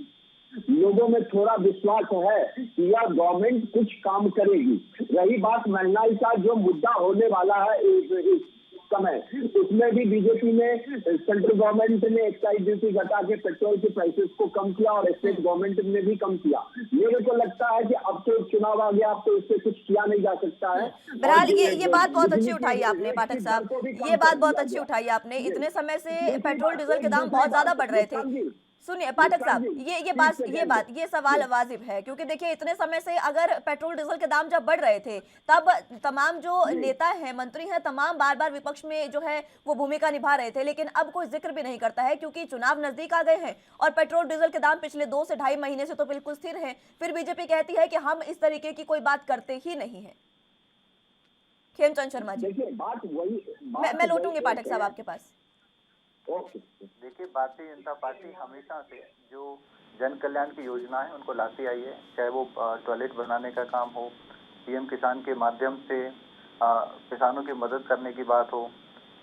लोगों में थोड़ा विश्वास है कि यह गवर्नमेंट कुछ काम करेगी। रही बात महंगाई का जो मुद्दा होने वाला है इस समय, उसमें भी बीजेपी ने, सेंट्रल गवर्नमेंट ने एक्साइज ड्यूटी घटा के पेट्रोल के प्राइसेस को कम किया और स्टेट गवर्नमेंट ने भी कम किया। मेरे को लगता है कि अब तो चुनाव आ गया, अब तो इससे कुछ किया नहीं जा सकता है। बहरहाल ये बात बहुत अच्छी उठाई आपने पाठक साहब, ये बात बहुत अच्छी उठाई आपने। इतने समय से पेट्रोल डीजल के दाम बहुत ज्यादा बढ़ रहे थे। सुनिए पाठक साहब, ये सवाल वाजिब है, क्योंकि देखिए इतने समय से अगर पेट्रोल डीजल के दाम जब बढ़ रहे थे, तब तमाम जो नेता हैं, मंत्री हैं, तमाम बार बार विपक्ष में जो है वो भूमिका निभा रहे थे, लेकिन अब कोई जिक्र भी नहीं करता है, क्योंकि चुनाव नजदीक आ गए हैं और पेट्रोल डीजल के दाम पिछले 2 से 2.5 महीने से तो बिल्कुल स्थिर है। फिर बीजेपी कहती है कि हम इस तरीके की कोई बात करते ही नहीं है। खेमचंद शर्मा जी, बात वही, मैं लौटूंगी पाठक साहब आपके पास। देखिए, भारतीय जनता पार्टी हमेशा से जो जन कल्याण की योजना है उनको लाती आई है, चाहे वो टॉयलेट बनाने का काम हो, पीएम किसान के माध्यम से किसानों की मदद करने की बात हो,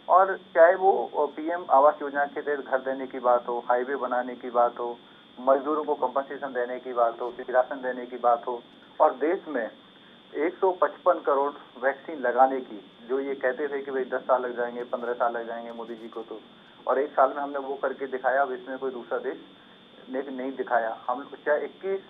और चाहे वो पीएम आवास योजना के तहत घर देने की बात हो, हाईवे बनाने की बात हो, मजदूरों को कंपनसेशन देने की बात हो, राशन देने की बात हो, और देश में 155 करोड़ वैक्सीन लगाने की, जो ये कहते थे कि भाई 10 साल लग जाएंगे, 15 साल लग जाएंगे मोदी जी को, तो और 1 साल में हमने वो करके दिखाया। अब इसमें कोई दूसरा देश ने नहीं दिखाया। हम चाहे 21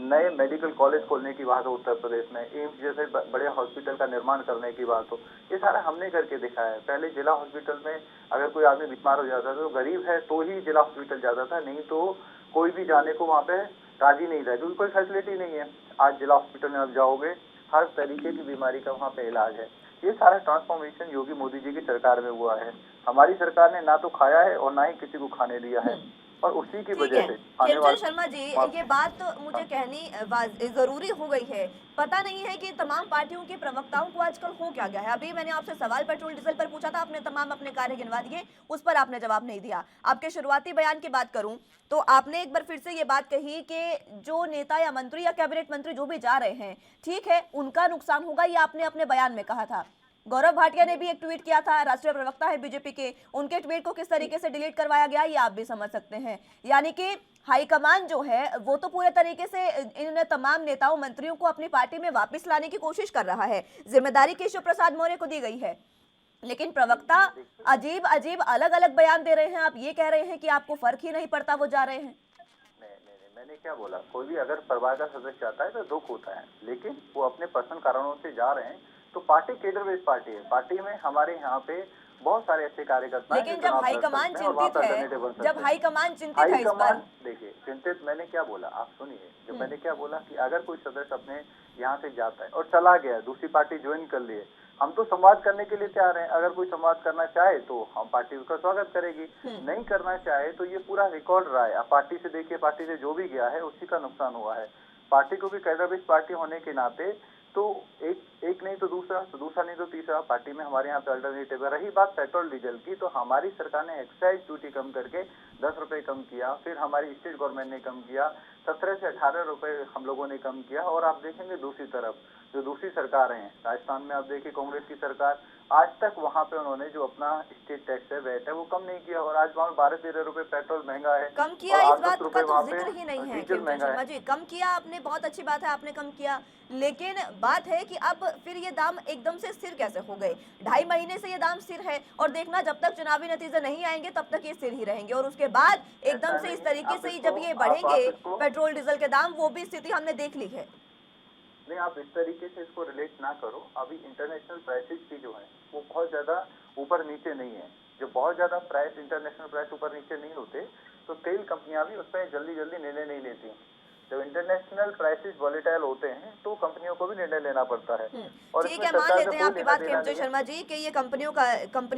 नए मेडिकल कॉलेज खोलने की बात हो उत्तर प्रदेश में, एम्स जैसे बड़े हॉस्पिटल का निर्माण करने की बात हो, ये सारा हमने करके दिखाया है। पहले जिला हॉस्पिटल में अगर कोई आदमी बीमार हो जाता था तो गरीब है तो ही जिला हॉस्पिटल जाता था, नहीं तो कोई भी जाने को वहाँ पे राजी नहीं था, क्योंकि कोई फैसिलिटी नहीं है। आज जिला हॉस्पिटल में आप जाओगे, हर तरीके की बीमारी का वहाँ पे इलाज है। ये सारा ट्रांसफॉर्मेशन योगी मोदी जी की सरकार में हुआ है। हमारी सरकार ने ना तो खाया है और ना ही किसी को खाने दिया है, और उसी की वजह से खेमचंद शर्मा जी, ये बात तो मुझे कहनी जरूरी हो गई है। पता नहीं है कि तमाम पार्टियों के प्रवक्ताओं को आजकल हो क्या गया है। अभी मैंने आपसे सवाल पेट्रोल डीजल पर पूछा था, आपने तमाम अपने कार्य गिनवा दिए, उस पर आपने जवाब नहीं दिया। आपके शुरुआती बयान की बात करूं तो आपने एक बार फिर से ये बात कही कि जो नेता या मंत्री या कैबिनेट मंत्री जो भी जा रहे हैं, ठीक है, उनका नुकसान होगा, ये आपने अपने बयान में कहा था। गौरव भाटिया ने भी एक ट्वीट किया था, राष्ट्रीय प्रवक्ता है बीजेपी के, उनके ट्वीट को किस तरीके से डिलीट करवाया गया ये आप भी समझ सकते हैं। यानी कि हाईकमान जो है वो तो पूरे तरीके से इन तमाम नेताओं मंत्रियों को अपनी पार्टी में वापस लाने की कोशिश कर रहा है। जिम्मेदारी केशव प्रसाद मौर्य को दी गई है, लेकिन प्रवक्ता अजीब अजीब अलग अलग बयान दे रहे हैं। आप ये कह रहे हैं कि आपको फर्क ही नहीं पड़ता वो जा रहे हैं। मैंने क्या बोला, कोई भी अगर परिवार का सदस्य आता है तो दुख होता है, लेकिन वो अपने पर्सनल कारणों से जा रहे हैं तो पार्टी केडर बेस्ड पार्टी है। पार्टी में हमारे यहाँ पे बहुत सारे ऐसे कार्यकर्ता हैं, लेकिन जब हाईकमान चिंतित है इस पर, देखिए चिंतित मैंने क्या बोला आप सुनिए। जब मैंने क्या बोला कि अगर कोई सदस्य अपने यहाँ से जाता है और चला गया, दूसरी पार्टी ज्वाइन कर लिए, हम तो संवाद करने के लिए तैयार हैं। अगर कोई संवाद करना चाहे तो हम पार्टी उसका स्वागत करेगी, नहीं करना चाहे तो ये पूरा रिकॉर्ड रहा है। अब पार्टी से देखिए, पार्टी से जो भी गया है उसी का नुकसान हुआ है। पार्टी को भी कैडर बेस्ड पार्टी होने के नाते तो एक नहीं तो दूसरा नहीं तो तीसरा पार्टी में हमारे यहाँ पे अल्टरनेटिव है। रही बात पेट्रोल डीजल की, तो हमारी सरकार ने एक्साइज ड्यूटी कम करके 10 रुपए कम किया, फिर हमारी स्टेट गवर्नमेंट ने कम किया, 17 से 18 रुपए हम लोगों ने कम किया। और आप देखेंगे दूसरी तरफ जो दूसरी सरकारें हैं, राजस्थान में आप देखिए कांग्रेस की सरकार, आज तक वहाँ पे उन्होंने जो अपना स्टेट टैक्स है, वैट है, वो कम नहीं किया। और आज वहाँ 12-13 रुपए पेट्रोल महंगा है, कम किया, और इस बात 8-10 का रुपए तो वहाँ जिक्र पे ही नहीं है डीजल केवल महंगा शर्मा है। जी। कम किया आपने, बहुत अच्छी बात है, आपने कम किया, लेकिन बात है कि अब फिर ये दाम एकदम से स्थिर कैसे हो गए? 2.5 महीने से ये दाम स्थिर है और देखना जब तक चुनावी नतीजे नहीं आएंगे तब तक ये स्थिर ही रहेंगे, और उसके बाद एकदम से इस तरीके से ही जब ये बढ़ेंगे पेट्रोल डीजल के दाम, वो भी स्थिति हमने देख ली है। नहीं, आप इस तरीके से इसको रिलेट ना करो। अभी इंटरनेशनल प्राइसेस भी जो है वो बहुत ज्यादा ऊपर नीचे नहीं है। जो बहुत ज्यादा प्राइस, इंटरनेशनल प्राइस ऊपर नीचे नहीं होते तो तेल कंपनियां भी उस पर जल्दी निर्णय नहीं लेती। जब इंटरनेशनल प्राइसेस वॉलेटाइल होते हैं तो कंपनियों को भी निर्णय लेना पड़ता है। और ठीक है, मान लेते हैं आपकी बात केवल शर्मा जी कि ये कंपनियों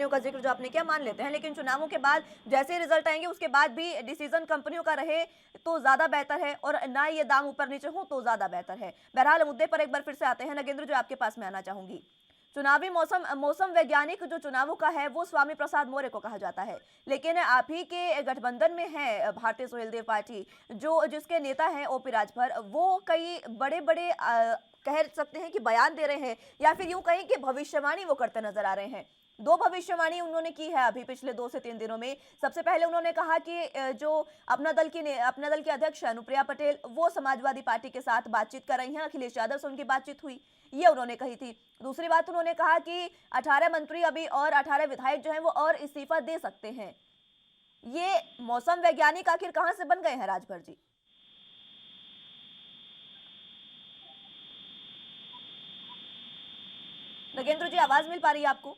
का जिक्र जो आपने किया मान लेते हैं, लेकिन चुनावों के बाद जैसे रिजल्ट आएंगे उसके बाद भी डिसीजन कंपनियों का रहे तो ज्यादा बेहतर है, और ना ये दाम ऊपर नीचे हो तो ज्यादा बेहतर है। बहरहाल मुद्दे पर एक बार फिर से आते हैं। नगेंद्र, जो आपके पास में आना चाहूंगी, चुनावी मौसम वैज्ञानिक जो चुनावों का है वो स्वामी प्रसाद मौर्य को कहा जाता है, लेकिन आप ही के गठबंधन में है भारतीय सुहेलदेव पार्टी, जिसके नेता हैं ओपी राजभर, वो कई बड़े कह सकते हैं कि बयान दे रहे हैं, या फिर यूं कहें कि भविष्यवाणी वो करते नजर आ रहे हैं। 2 भविष्यवाणी उन्होंने की है अभी पिछले 2 से 3 दिनों में। सबसे पहले उन्होंने कहा कि जो अपना दल की अध्यक्ष अनुप्रिया पटेल, वो समाजवादी पार्टी के साथ बातचीत कर रही हैं, अखिलेश यादव से उनकी बातचीत हुई, ये उन्होंने कही थी। दूसरी बात उन्होंने कहा कि 18 मंत्री अभी और 18 विधायक जो हैं वो और इस्तीफा दे सकते हैं। ये मौसम वैज्ञानिक आखिर कहां से बन गए हैं राजभर जी? नगेंद्र जी, आवाज मिल पा रही है आपको?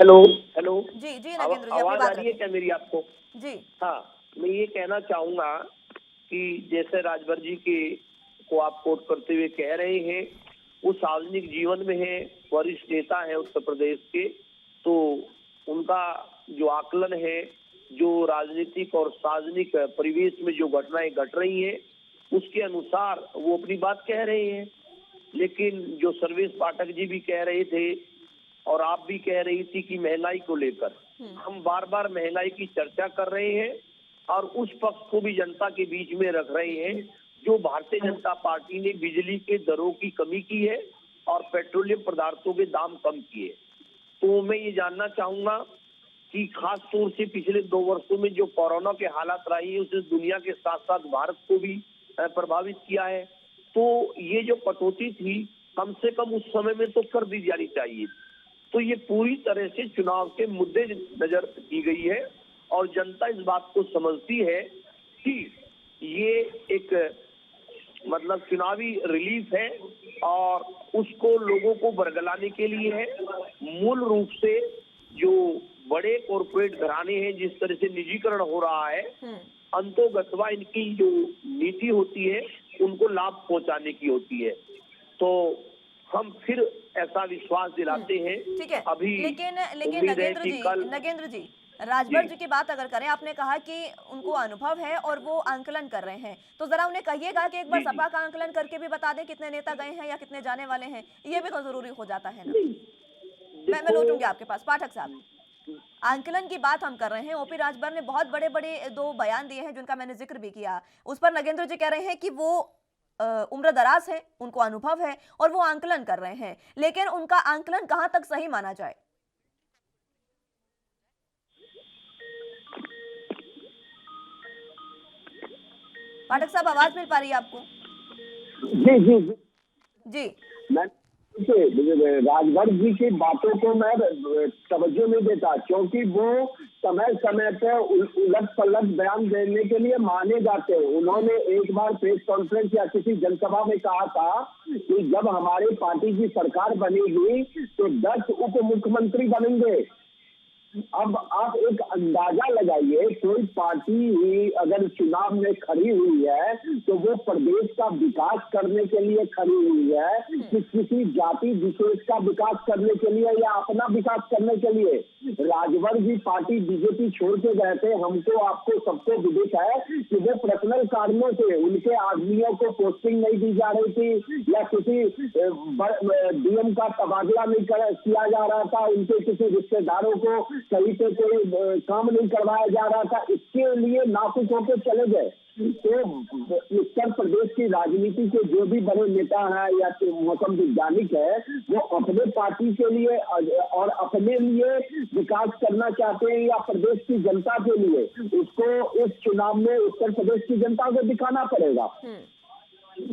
हेलो। जी नगेंद्र जी, आवाज आ रही है क्या मेरी आपको? जी हाँ, मैं ये कहना चाहूंगा कि जैसे राजभर जी को आप कोट करते हुए कह रहे हैं, वो सार्वजनिक जीवन में है, वरिष्ठ नेता है उत्तर प्रदेश के, तो उनका जो आकलन है, जो राजनीतिक और सार्वजनिक परिवेश में जो घटनाएं घट रही हैं, उसके अनुसार वो अपनी बात कह रहे हैं। लेकिन जो सर्वेश पाठक जी भी कह रहे थे और आप भी कह रही थी कि महंगाई को लेकर हम बार बार महंगाई की चर्चा कर रहे हैं और उस पक्ष को भी जनता के बीच में रख रहे हैं जो भारतीय जनता पार्टी ने बिजली के दरों की कमी की है और पेट्रोलियम पदार्थों के दाम कम किए। तो मैं ये जानना चाहूंगा कि खास तौर से पिछले 2 वर्षों में जो कोरोना के हालात रही है उसने दुनिया के साथ साथ भारत को भी प्रभावित किया है। तो ये जो कटौती थी कम से कम उस समय में तो कर दी जानी चाहिए। तो ये पूरी तरह से चुनाव के मुद्दे नजर की गई है और जनता इस बात को समझती है कि ये एक मतलब चुनावी रिलीफ है और उसको लोगों को बरगलाने के लिए है। मूल रूप से जो बड़े कॉर्पोरेट घराने हैं, जिस तरह से निजीकरण हो रहा है, अंतोगत्वा इनकी जो नीति होती है उनको लाभ पहुंचाने की होती है। तो हम फिर ऐसा विश्वास दिलाते हैं। ठीक है, अभी लेकिन कल नगेंद्र जी राजभर जी की बात अगर करें, आपने कहा कि उनको अनुभव है और वो आंकलन कर रहे हैं, तो जरा उन्हें कहिएगा कि एक बार सपा का आंकलन करके भी बता दें कितने नेता गए हैं या कितने जाने वाले हैं, ये भी तो जरूरी हो जाता है ना। मैं लौटूंगी आपके पास। पाठक साहब, आंकलन की बात हम कर रहे हैं। ओपी राजभर ने बहुत बड़े 2 बयान दिए हैं जिनका मैंने जिक्र भी किया। उस पर नगेंद्र जी कह रहे हैं कि वो उम्र दराज है, उनको अनुभव है और वो आंकलन कर रहे हैं, लेकिन उनका आंकलन कहां तक सही माना जाए? पाठक साहब, आवाज मिल पा रही है आपको? जी राजभर जी की बातों को मैं तवज्जो नहीं देता, क्योंकि वो समय समय पे उलट पलट बयान देने के लिए माने जाते हैं। उन्होंने एक बार प्रेस कॉन्फ्रेंस या किसी जनसभा में कहा था कि जब हमारी पार्टी की सरकार बनेगी तो 10 उप मुख्यमंत्री बनेंगे। अब आप एक अंदाजा लगाइए, कोई पार्टी ही अगर चुनाव में खड़ी हुई है तो वो प्रदेश का विकास करने के लिए खड़ी हुई है कि किसी जाति विशेष का विकास करने के लिए या अपना विकास करने के लिए। राजभर जी पार्टी बीजेपी छोड़ के गए थे, हमको आपको सबको विदित है कि वो पर्सनल कारणों से उनके आदमियों को पोस्टिंग नहीं दी जा रही थी या किसी डीएम का तबादला नहीं किया जा रहा था, उनके किसी रिश्तेदारों को कहीं पे कोई काम नहीं करवाया जा रहा था, इसके लिए नाखुश होकर चले गए। तो उत्तर प्रदेश की राजनीति के जो भी बड़े नेता हैं या मौसम वैज्ञानिक है, वो अपने पार्टी के लिए और अपने लिए विकास करना चाहते हैं या प्रदेश की जनता के लिए, उसको इस चुनाव में उत्तर प्रदेश की जनता को दिखाना पड़ेगा।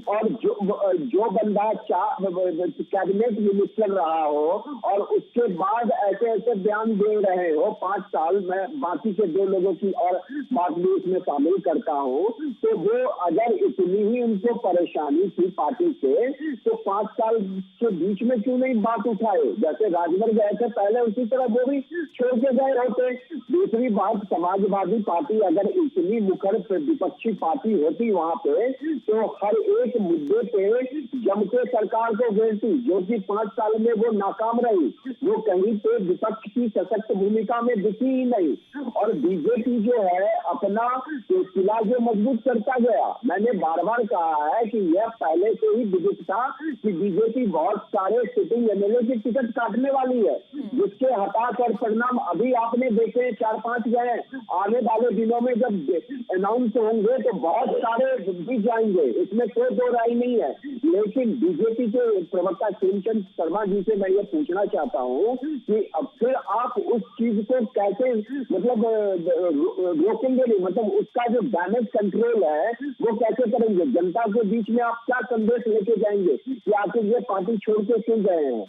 और जो बंदा कैबिनेट मिनिस्टर रहा हो और उसके बाद ऐसे ऐसे बयान दे रहे हो 5 साल, मैं बाकी के 2 लोगों की और बात भी इसमें शामिल करता हूँ, तो वो अगर इतनी ही उनको परेशानी थी पार्टी से तो 5 साल के बीच में क्यों नहीं बात उठाए? जैसे राजभर गए थे पहले, उसी तरह वो भी छोड़ के गए होते। दूसरी बात, समाजवादी पार्टी अगर इतनी मुखर विपक्षी पार्टी होती वहां पे तो हर एक मुद्दे पे जम के सरकार को घेरती, जो कि 5 साल में वो नाकाम रही, वो कहीं पे विपक्ष की सशक्त भूमिका में दिखी ही नहीं। और बीजेपी जो है अपना किला जो मजबूत करता गया, मैंने बार बार कहा है कि यह पहले से ही विदित था कि बीजेपी बहुत सारे सिटिंग एमएलए की टिकट काटने वाली है, जिसके हताश परिणाम अभी आपने देखे 4-5 गए। आने वाले दिनों में जब अनाउंस होंगे तो बहुत सारे भी जाएंगे, इसमें कोई दो राय नहीं है। लेकिन बीजेपी के प्रवक्ता खेमचंद शर्मा जी से मैं ये पूछना चाहता हूँ कि अब फिर आप उस चीज को कैसे मतलब रोकेंगे नहीं, मतलब उसका जो डैमेज कंट्रोल है वो कैसे करेंगे? जनता के बीच में आप क्या संदेश लेके जाएंगे कि आखिर ये पार्टी छोड़ के क्यों गए हैं,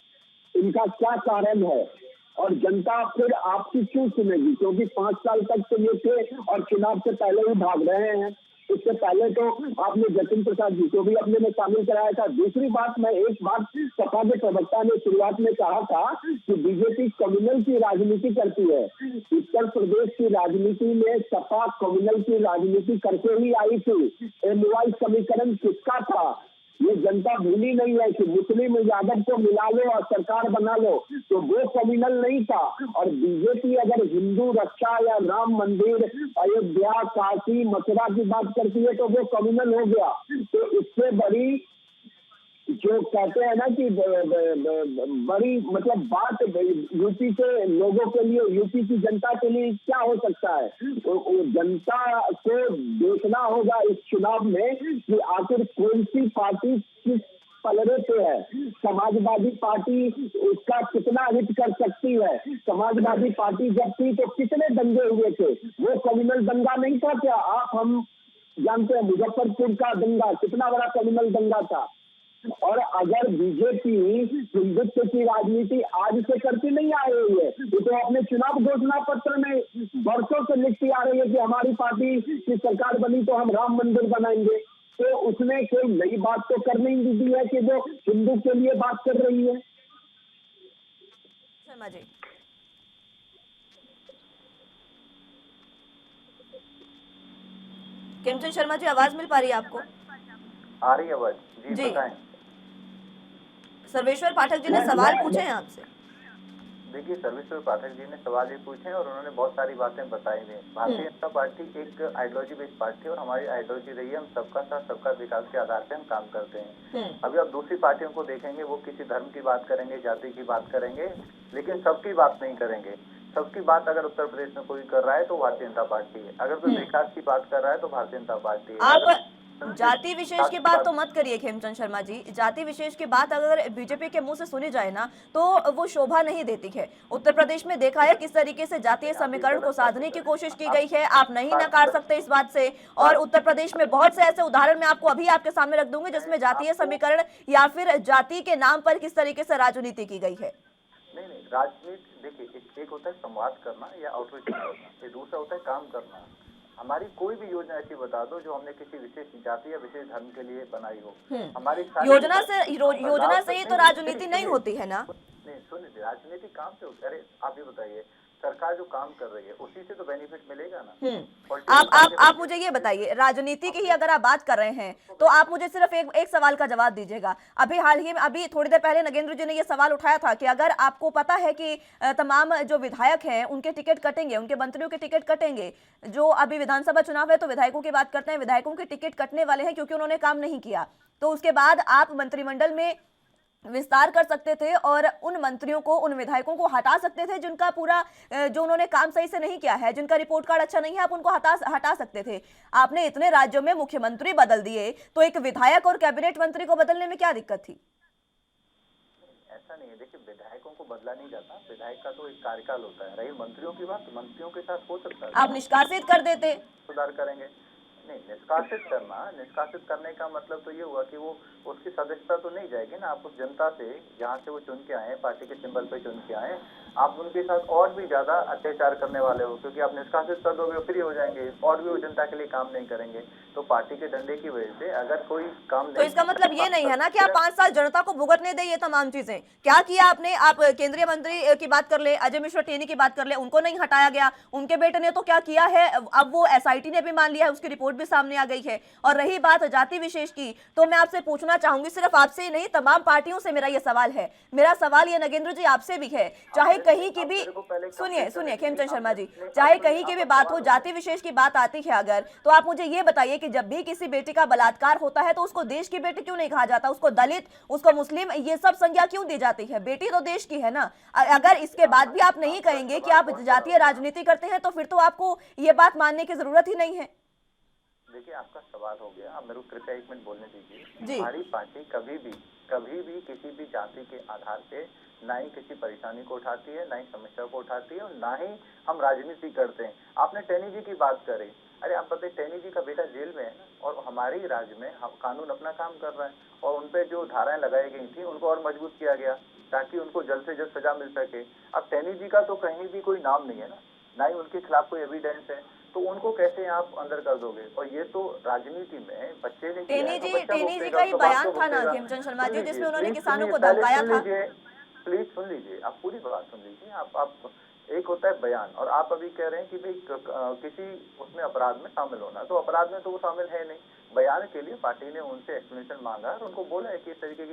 इनका क्या कारण है और जनता फिर आपकी क्यों सुनेगी? क्योंकि 5 साल तक तो ये थे और चुनाव से पहले ही भाग रहे हैं। इससे पहले तो आपने जतिन प्रसाद जी को भी अपने में शामिल कराया था। दूसरी बात, मैं एक बात सपा के प्रवक्ता ने शुरुआत में कहा था कि बीजेपी कम्युनल की राजनीति करती है। उत्तर प्रदेश की राजनीति में सपा कम्युनल की राजनीति करके ही आई थी। एमवाई समीकरण किसका था ये जनता भूली नहीं है कि मुस्लिम यादव को मिला लो और सरकार बना लो, तो वो कम्युनल नहीं था। और बीजेपी अगर हिंदू रक्षा या राम मंदिर, अयोध्या, काशी, मथुरा की बात करती है तो वो कम्युनल हो गया। तो इससे बड़ी जो कहते हैं ना कि बड़ी मतलब बात यूपी के लोगों के लिए, यूपी की जनता के लिए क्या हो सकता है? जनता को देखना होगा इस चुनाव में कि आखिर कौन सी पार्टी किस पलड़े पे है। समाजवादी पार्टी उसका कितना हित कर सकती है? समाजवादी पार्टी जब थी तो कितने दंगे हुए थे? वो कम्युनल दंगा नहीं था क्या? हम जानते हैं मुजफ्फरपुर का दंगा कितना बड़ा कम्युनल दंगा था। और अगर बीजेपी हिंदुत्व की राजनीति आज से करती नहीं आ रही है, तो अपने चुनाव घोषणा पत्र में वर्षों से लिखती आ रही है कि हमारी पार्टी की सरकार बनी तो हम राम मंदिर बनाएंगे, तो उसने कोई नई बात तो कर नहीं दी है कि वो हिंदू के लिए बात कर रही है। शर्मा जी, खेमचंद शर्मा जी, आवाज मिल पा रही है आपको? आ रही है आवाज जी, बताएं। सर्वेश्वर पाठक जी ने सवाल पूछे हैं आपसे। देखिए, सर्वेश्वर पाठक जी ने सवाल भी पूछे और उन्होंने बहुत सारी बातें बताई हैं। भारतीय जनता पार्टी एक आइडियोलॉजी बेस्ड पार्टी है और हमारी आइडियोलॉजी रही है हम सबका साथ सबका विकास के आधार पे हम काम करते हैं। अभी आप दूसरी पार्टियों को देखेंगे, वो किसी धर्म की बात करेंगे, जाति की बात करेंगे, लेकिन सबकी बात नहीं करेंगे। सबकी बात अगर उत्तर प्रदेश में कोई कर रहा है तो भारतीय जनता पार्टी है, अगर कोई विकास की बात कर रहा है तो भारतीय जनता पार्टी है। आप जाति विशेष की बात तो मत करिए खेमचंद शर्मा जी। जाति विशेष की बात अगर बीजेपी के मुंह से सुनी जाए ना तो वो शोभा नहीं देती है। उत्तर प्रदेश में देखा है किस तरीके से जातीय समीकरण को साधने की कोशिश की गई है, आप नहीं नकार सकते इस बात से। और उत्तर प्रदेश में बहुत से ऐसे उदाहरण मैं आपको अभी आपके सामने रख दूंगी जिसमें जातीय समीकरण या फिर जाति के नाम पर किस तरीके से राजनीति की गई है। नहीं, राजनीति देखिए, एक होता है संवाद करना या आउटरीच करना, ये दूसरा होता है काम करना। हमारी कोई भी योजना ऐसी बता दो जो हमने किसी विशेष जाति या विशेष धर्म के लिए बनाई हो। हमारी योजना से ही तो राजनीति नहीं होती है ना। नहीं, सुनिए, राजनीति काम से होती है। अरे आप ये बताइए, सरकार जो काम कर रही है उसी से तो बेनिफिट मिलेगा ना। आप मुझे ये बताइए, राजनीति की ही अगर आप बात कर रहे हैं तो आप मुझे सिर्फ एक सवाल का जवाब दीजिएगा। अभी हाल ही में, अभी थोड़ी देर पहले नगेंद्र जी ने ये सवाल उठाया था कि अगर आपको पता है कि तमाम जो विधायक हैं उनके टिकट कटेंगे, उनके मंत्रियों के टिकट कटेंगे, जो अभी विधानसभा चुनाव है तो विधायकों की बात करते हैं, विधायकों के टिकट कटने वाले हैं क्योंकि उन्होंने काम नहीं किया, तो उसके बाद आप मंत्रिमंडल में विस्तार कर सकते थे और उन मंत्रियों को, उन विधायकों को हटा सकते थे जिनका पूरा, जो उन्होंने काम सही से नहीं किया है, जिनका रिपोर्ट कार्ड अच्छा नहीं है, आप उनको हटा सकते थे। आपने इतने राज्यों में मुख्यमंत्री बदल दिए, तो एक विधायक और कैबिनेट मंत्री को बदलने में क्या दिक्कत थी? ऐसा नहीं है, देखिए विधायकों को बदला नहीं जाता, विधायक का तो एक कार्यकाल होता है। रही मंत्रियों की बात, मंत्रियों के साथ हो सकता है आप निष्कासित कर देते। सुधार करेंगे। नहीं, निष्कासित करने का मतलब तो ये हुआ कि वो उसकी सदस्यता तो नहीं जाएगी ना। आप उस जनता से, जहाँ से वो चुन के आए, पार्टी के सिंबल पे चुन के आए, आप उनके साथ और भी ज्यादा अत्याचार करने वाले हो, क्योंकि आप निष्कासित कर दोगे फ्री हो जाएंगे और भी वो जनता के लिए काम नहीं करेंगे। तो पार्टी के डंडे की वजह से अगर कोई काम तो इसका मतलब ये नहीं है ना कि आप 5 साल जनता को भुगतने दें ये तमाम चीजें। क्या किया आपने? आप केंद्रीय मंत्री की बात कर ले, अजय मिश्रा टेनी की बात कर ले, उनको नहीं हटाया गया। उनके बेटे ने तो क्या किया है, अब वो एसआईटी ने भी मान लिया है, उसकी रिपोर्ट भी सामने आ गई है। और रही बात जाति विशेष की, तो मैं आपसे पूछना चाहूंगी, सिर्फ आपसे ही नहीं तमाम पार्टियों से मेरा ये सवाल है। मेरा सवाल ये नगेंद्र जी आपसे भी है, चाहे कहीं की भी, सुनिए खेमचंद शर्मा जी, चाहे कहीं की भी बात हो, जाति विशेष की बात आती है अगर, तो आप मुझे ये बताइए कि जब भी किसी बेटी का बलात्कार होता है तो उसको देश की बेटी क्यों नहीं कहा जाता, उसको दलित, उसको मुस्लिम, ये सब संज्ञा क्यों दी जाती है? बेटी तो देश की है ना। अगर इसके बाद भी आप नहीं कहेंगे कि आप जातीय राजनीति करते हैं तो फिर तो आपको ये बात मानने की जरूरत ही नहीं है। देखिए, आपका सवाल हो गया, आप मेरे को कृपया 1 मिनट बोलने दीजिए। हमारी पार्टी कभी भी किसी भी जाति के आधार पे ना ही किसी परेशानी को उठाती है, ना ही समस्या को उठाती है, और ना ही हम राजनीति करते हैं। आपने टेनी जी की बात करी, अरे आप बताइए, टेनी जी का बेटा जेल में है ना, और हमारे ही राज्य में कानून अपना काम कर रहा है, और उनपे जो धाराएं लगाई गई थी उनको और मजबूत किया गया ताकि उनको जल्द से जल्द सजा मिल सके। अब टेनी जी का तो कहीं भी कोई नाम नहीं है ना ही उनके खिलाफ कोई एविडेंस है, तो उनको कैसे आप अंदर कर दोगे? और ये तो राजनीति में बच्चे ने टेनी जी का ही बयान था ना खेमचंद शर्मा जी, जिसमें उन्होंने किसानों को धमकाया था। प्लीज सुन लीजिए, आप पूरी बात सुन लीजिए। आप एक होता है बयान, और आप अभी कह रहे हैं कि भाई किसी उसमें अपराध में शामिल होना, तो अपराध में तो वो शामिल है नहीं। बयान के लिए पार्टी ने उनसे एक्सप्लेनेशन मांगा और उनको बोला है कि इस तरीके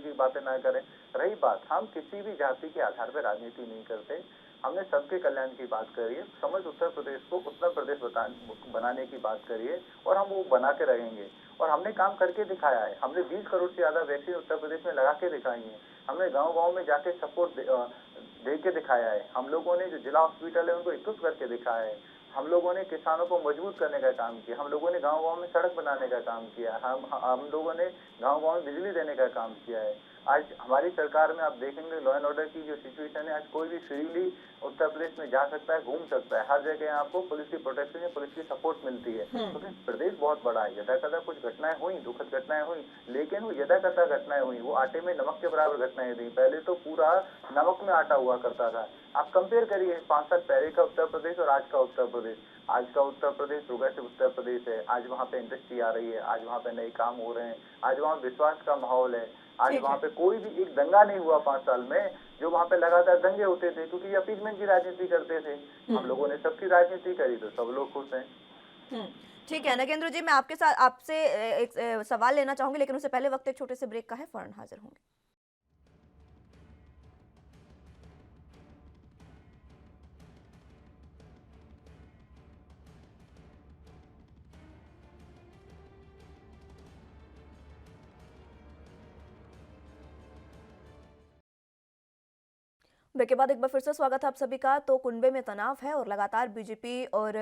की बातें ना करें। रही बात, हम किसी भी जाति के आधार पर राजनीति नहीं करते, हमने सबके कल्याण की बात करी है। समझ उत्तर प्रदेश को उत्तर प्रदेश बनाने की बात करी है, और हम वो बना के रहेंगे। और हमने काम करके दिखाया है, हमने 20 करोड़ से ज्यादा वैक्सीन उत्तर प्रदेश में लगा के दिखाई है, हमने गांव-गांव में जाके सपोर्ट दे के दिखाया है, हम लोगों ने जो जिला हॉस्पिटल है उनको इक्विप करके दिखाया है, हम लोगों ने किसानों को मजबूत करने का काम किया, हम लोगों ने गांव-गांव में सड़क बनाने का काम किया, हम लोगों ने गांव-गांव में बिजली देने का काम किया है। आज हमारी सरकार में आप देखेंगे लॉ एंड ऑर्डर की जो सिचुएशन है, आज कोई भी फ्रीली उत्तर प्रदेश में जा सकता है, घूम सकता है, हर जगह आपको पुलिस की प्रोटेक्शन है, पुलिस की सपोर्ट मिलती है। क्योंकि प्रदेश बहुत बड़ा है, यदा-कदा कुछ घटनाएं हुई, दुखद घटनाएं हुई, लेकिन वो यदा-कदा घटनाएं हुई, वो आटे में नमक के बराबर घटनाएं थी। पहले तो पूरा नमक में आटा हुआ करता था। आप कंपेयर करिए 5 साल पहले का उत्तर प्रदेश और आज का उत्तर प्रदेश। आज का उत्तर प्रदेश प्रोग्रेसिव उत्तर प्रदेश है, आज वहाँ पे इंडस्ट्री आ रही है, आज वहाँ पे नए काम हो रहे हैं, आज वहाँ विश्वास का माहौल है, आज वहाँ पे कोई भी एक दंगा नहीं हुआ 5 साल में। जो वहाँ पे लगातार दंगे होते थे क्योंकि अपीजमेंट की राजनीति करते थे, हम लोगों ने सबकी राजनीति करी तो सब लोग खुश हैं। ठीक है नगेंद्र जी, मैं आपसे एक सवाल लेना चाहूंगी, लेकिन उससे पहले वक्त एक छोटे से ब्रेक का है, फौरन हाजिर होंगे। ब्रेक के बाद एक बार फिर से स्वागत है आप सभी का। तो कुंबे में तनाव है और लगातार बीजेपी और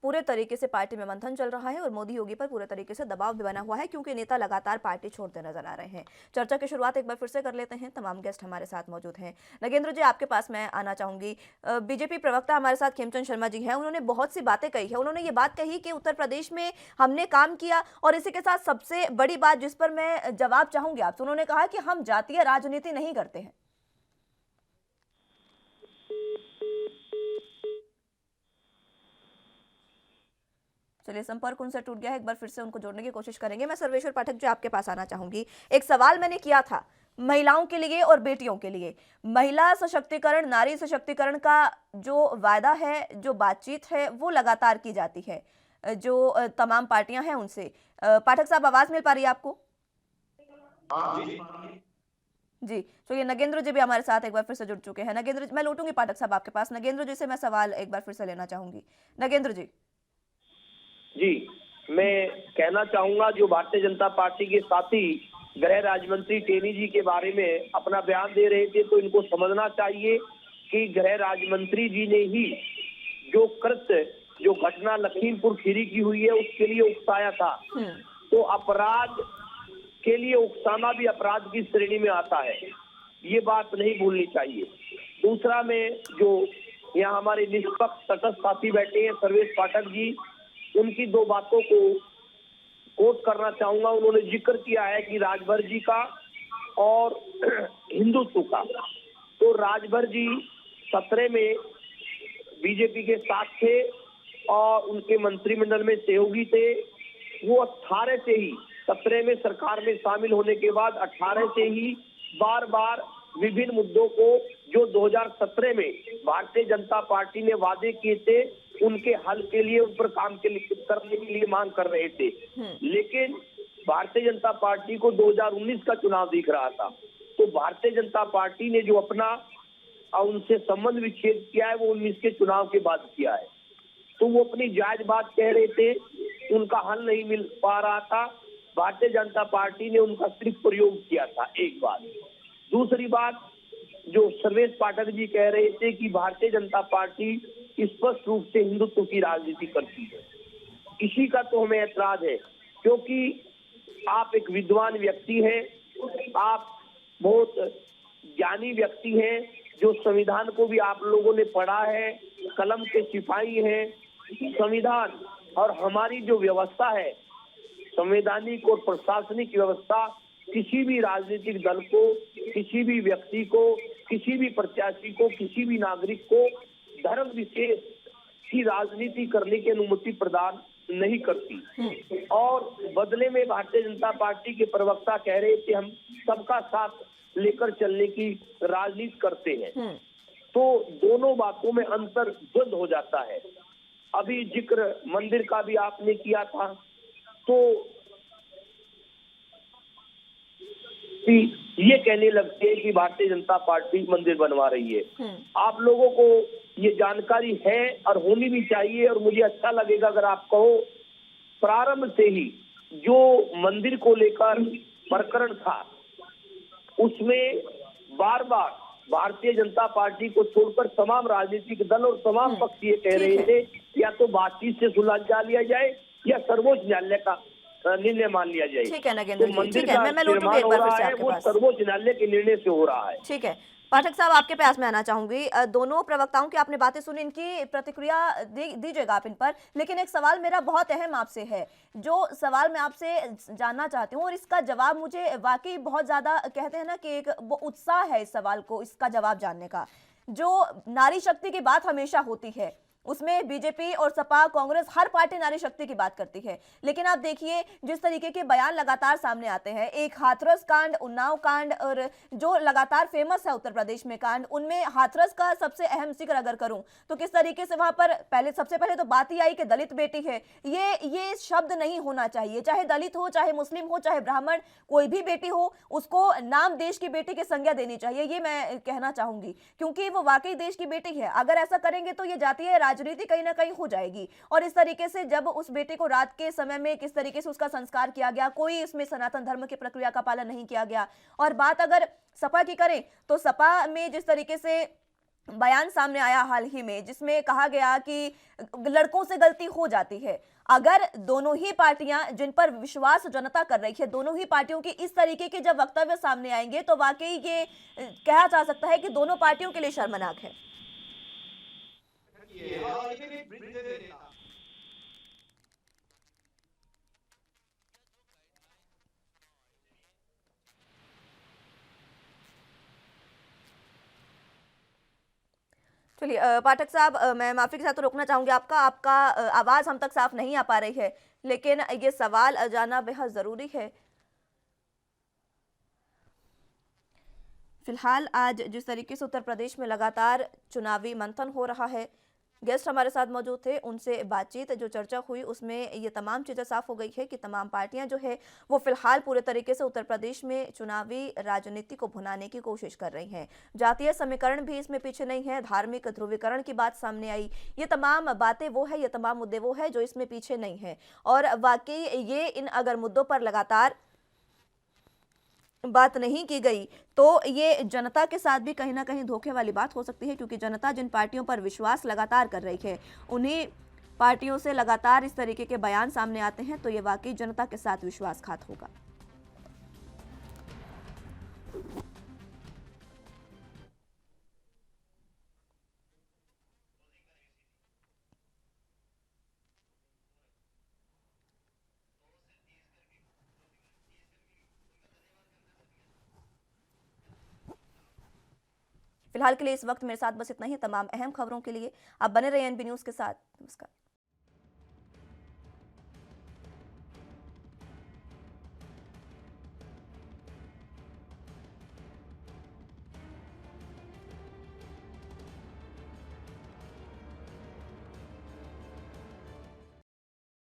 पूरे तरीके से पार्टी में मंथन चल रहा है और मोदी योगी पर पूरे तरीके से दबाव भी बना हुआ है क्योंकि नेता लगातार पार्टी छोड़ते नजर आ रहे हैं। चर्चा की शुरुआत एक बार फिर से कर लेते हैं, तमाम गेस्ट हमारे साथ मौजूद हैं। नगेंद्र जी, आपके पास मैं आना चाहूंगी। बीजेपी प्रवक्ता हमारे साथ खेमचंद शर्मा जी हैं, उन्होंने बहुत सी बातें कही है। उन्होंने ये बात कही कि उत्तर प्रदेश में हमने काम किया, और इसी के साथ सबसे बड़ी बात जिस पर मैं जवाब चाहूंगी आपसे, उन्होंने कहा कि हम जातीय राजनीति नहीं करते हैं। चलिए, संपर्क उनसे टूट गया है, एक बार फिर से उनको जोड़ने की कोशिश करेंगे। मैं सर्वेश्वर पाठक जी आपके पास आना चाहूंगी। एक सवाल मैंने किया था महिलाओं के लिए और बेटियों के लिए। महिला सशक्तिकरण, नारी सशक्तिकरण का जो वायदा है, जो बातचीत है, वो लगातार की जाती है जो तमाम पार्टियां हैं उनसे। पाठक साहब, आवाज मिल पा रही है आपको? जी, तो ये नगेंद्र जी भी हमारे साथ एक बार फिर से जुड़ चुके हैं। नगेंद्र, मैं लौटूंगी पाठक साहब आपके पास। नगेंद्र जी से मैं सवाल एक बार फिर से लेना चाहूंगी। नगेंद्र जी। जी, मैं कहना चाहूंगा जो भारतीय जनता पार्टी के साथी गृह राज्य मंत्री टेनी जी के बारे में अपना बयान दे रहे थे, तो इनको समझना चाहिए कि गृह राज्य मंत्री जी ने ही जो कृत्य, जो घटना लखीमपुर खीरी की हुई है उसके लिए उकसाया था। तो अपराध के लिए उकसाना भी अपराध की श्रेणी में आता है, ये बात नहीं भूलनी चाहिए। दूसरा, में जो यहाँ हमारे निष्पक्ष तटस्थ साथी बैठे हैं सर्वेश पाठक जी, उनकी दो बातों को कोट करना चाहूंगा। उन्होंने जिक्र किया है कि राजभर जी का और हिंदुत्व का। तो राजभर जी 17 में बीजेपी के साथ थे और उनके मंत्रिमंडल में सहयोगी थे। वो 18 से ही 17 में सरकार में शामिल होने के बाद 18 से ही बार बार विभिन्न मुद्दों को जो 2017 में भारतीय जनता पार्टी ने वादे किए थे उनके हल के लिए, उन पर काम करने के लिए मांग कर रहे थे। लेकिन भारतीय जनता पार्टी को 2019 का चुनाव दिख रहा था, तो भारतीय जनता पार्टी ने जो अपना उनसे संबंध विच्छेद किया है वो 19 के चुनाव के बाद किया है। तो वो अपनी जायज बात कह रहे थे, उनका हल नहीं मिल पा रहा था, भारतीय जनता पार्टी ने उनका सिर्फ प्रयोग किया था, एक बात। दूसरी बात, जो सर्वेश पाठक जी कह रहे थे कि भारतीय जनता पार्टी स्पष्ट रूप से हिंदुत्व की राजनीति करती है, इसी का तो हमें ऐतराज है। क्योंकि आप एक विद्वान व्यक्ति हैं, आप बहुत ज्ञानी व्यक्ति हैं, जो संविधान को भी आप लोगों ने पढ़ा है, कलम के सिपाही हैं। संविधान और हमारी जो व्यवस्था है, संवैधानिक और प्रशासनिक व्यवस्था, किसी भी राजनीतिक दल को, किसी भी व्यक्ति को, किसी भी प्रत्याशी को, किसी भी नागरिक को धर्म विशेष की राजनीति करने की अनुमति प्रदान नहीं करती। और बदले में भारतीय जनता पार्टी के प्रवक्ता कह रहे थे हम सबका साथ लेकर चलने की राजनीति करते हैं। तो दोनों बातों में अंतर द्वंद हो जाता है। अभी जिक्र मंदिर का भी आपने किया था, तो ये कहने लगते हैं कि भारतीय जनता पार्टी मंदिर बनवा रही है। आप लोगों को ये जानकारी है और होनी भी चाहिए, और मुझे अच्छा लगेगा अगर आप कहो, प्रारंभ से ही जो मंदिर को लेकर प्रकरण था उसमें बार बार भारतीय जनता पार्टी को छोड़कर तमाम राजनीतिक दल और तमाम पक्ष ये कह रहे थे या तो बातचीत से सुलझा लिया जाए या सर्वोच्च न्यायालय का निर्णय मान लिया जाए। ठीक है नगेंद्र जी, मंदिर ठीक है, मैं लौटूंगी एक बार फिर से आपके पास। वो सर्वोच्च न्यायालय के निर्णय से हो रहा है। ठीक है पाठक साहब, आपके पास में आना चाहूंगी। दोनों प्रवक्ताओं की आपने बातें सुनी, इनकी प्रतिक्रिया दीजिएगा आप इन पर। लेकिन एक सवाल मेरा बहुत अहम आपसे है, जो सवाल मैं आपसे जानना चाहती हूँ और इसका जवाब मुझे वाकई बहुत ज्यादा, कहते हैं ना कि एक वो उत्साह है इस सवाल को, इसका जवाब जानने का। जो नारी शक्ति की बात हमेशा होती है, उसमें बीजेपी और सपा, कांग्रेस, हर पार्टी नारी शक्ति की बात करती है। लेकिन आप देखिए जिस तरीके के बयान लगातार सामने आते हैं, एक हाथरस कांड, उन्नाव कांड, और जो लगातार फेमस है उत्तर प्रदेश में कांड, उनमें हाथरस का सबसे अहम जिक्र अगर करूं तो किस तरीके से वहां पर सबसे पहले तो बात ही आई कि दलित बेटी है। ये शब्द नहीं होना चाहिए, चाहे दलित हो, चाहे मुस्लिम हो, चाहे ब्राह्मण, कोई भी बेटी हो, उसको नाम देश की बेटी की संज्ञा देनी चाहिए, ये मैं कहना चाहूंगी, क्योंकि वो वाकई देश की बेटी है। अगर ऐसा करेंगे तो ये जातीय राजनीति कहीं ना कहीं हो जाएगी। और इस तरीके से जब उस बेटे को रात के समय में किस तरीके से उसका संस्कार किया गया, कोई इसमें सनातन धर्म की प्रक्रिया का पालन नहीं किया गया। और बात अगर सपा की करें तो सपा में जिस तरीके से बयान सामने आया हाल ही में, जिसमें कहा गया कि लड़कों से गलती हो जाती है। अगर दोनों ही पार्टियां, जिन पर विश्वास जनता कर रही है, दोनों ही पार्टियों के इस तरीके के जब वक्तव्य सामने आएंगे तो वाकई ये कहा जा सकता है कि दोनों पार्टियों के लिए शर्मनाक है। चलिए पाठक साहब, मैं माफी के साथ तो रोकना चाहूंगी आपका आवाज हम तक साफ नहीं आ पा रही है, लेकिन ये सवाल जानना बेहद जरूरी है। फिलहाल आज जिस तरीके से उत्तर प्रदेश में लगातार चुनावी मंथन हो रहा है, गेस्ट हमारे साथ मौजूद थे, उनसे बातचीत जो चर्चा हुई उसमें ये तमाम चीज़ें साफ हो गई है कि तमाम पार्टियां जो है वो फिलहाल पूरे तरीके से उत्तर प्रदेश में चुनावी राजनीति को भुनाने की कोशिश कर रही हैं। जातीय समीकरण भी इसमें पीछे नहीं है, धार्मिक ध्रुवीकरण की बात सामने आई, ये तमाम बातें वो है, ये तमाम मुद्दे वो है जो इसमें पीछे नहीं है। और वाकई ये इन अगर मुद्दों पर लगातार बात नहीं की गई तो ये जनता के साथ भी कहीं ना कहीं धोखे वाली बात हो सकती है, क्योंकि जनता जिन पार्टियों पर विश्वास लगातार कर रही है उन्हीं पार्टियों से लगातार इस तरीके के बयान सामने आते हैं, तो ये वाकई जनता के साथ विश्वासघात होगा। फिलहाल के लिए इस वक्त मेरे साथ बस इतना ही। तमाम अहम खबरों के लिए आप बने रहिए एनबी न्यूज के साथ। नमस्कार।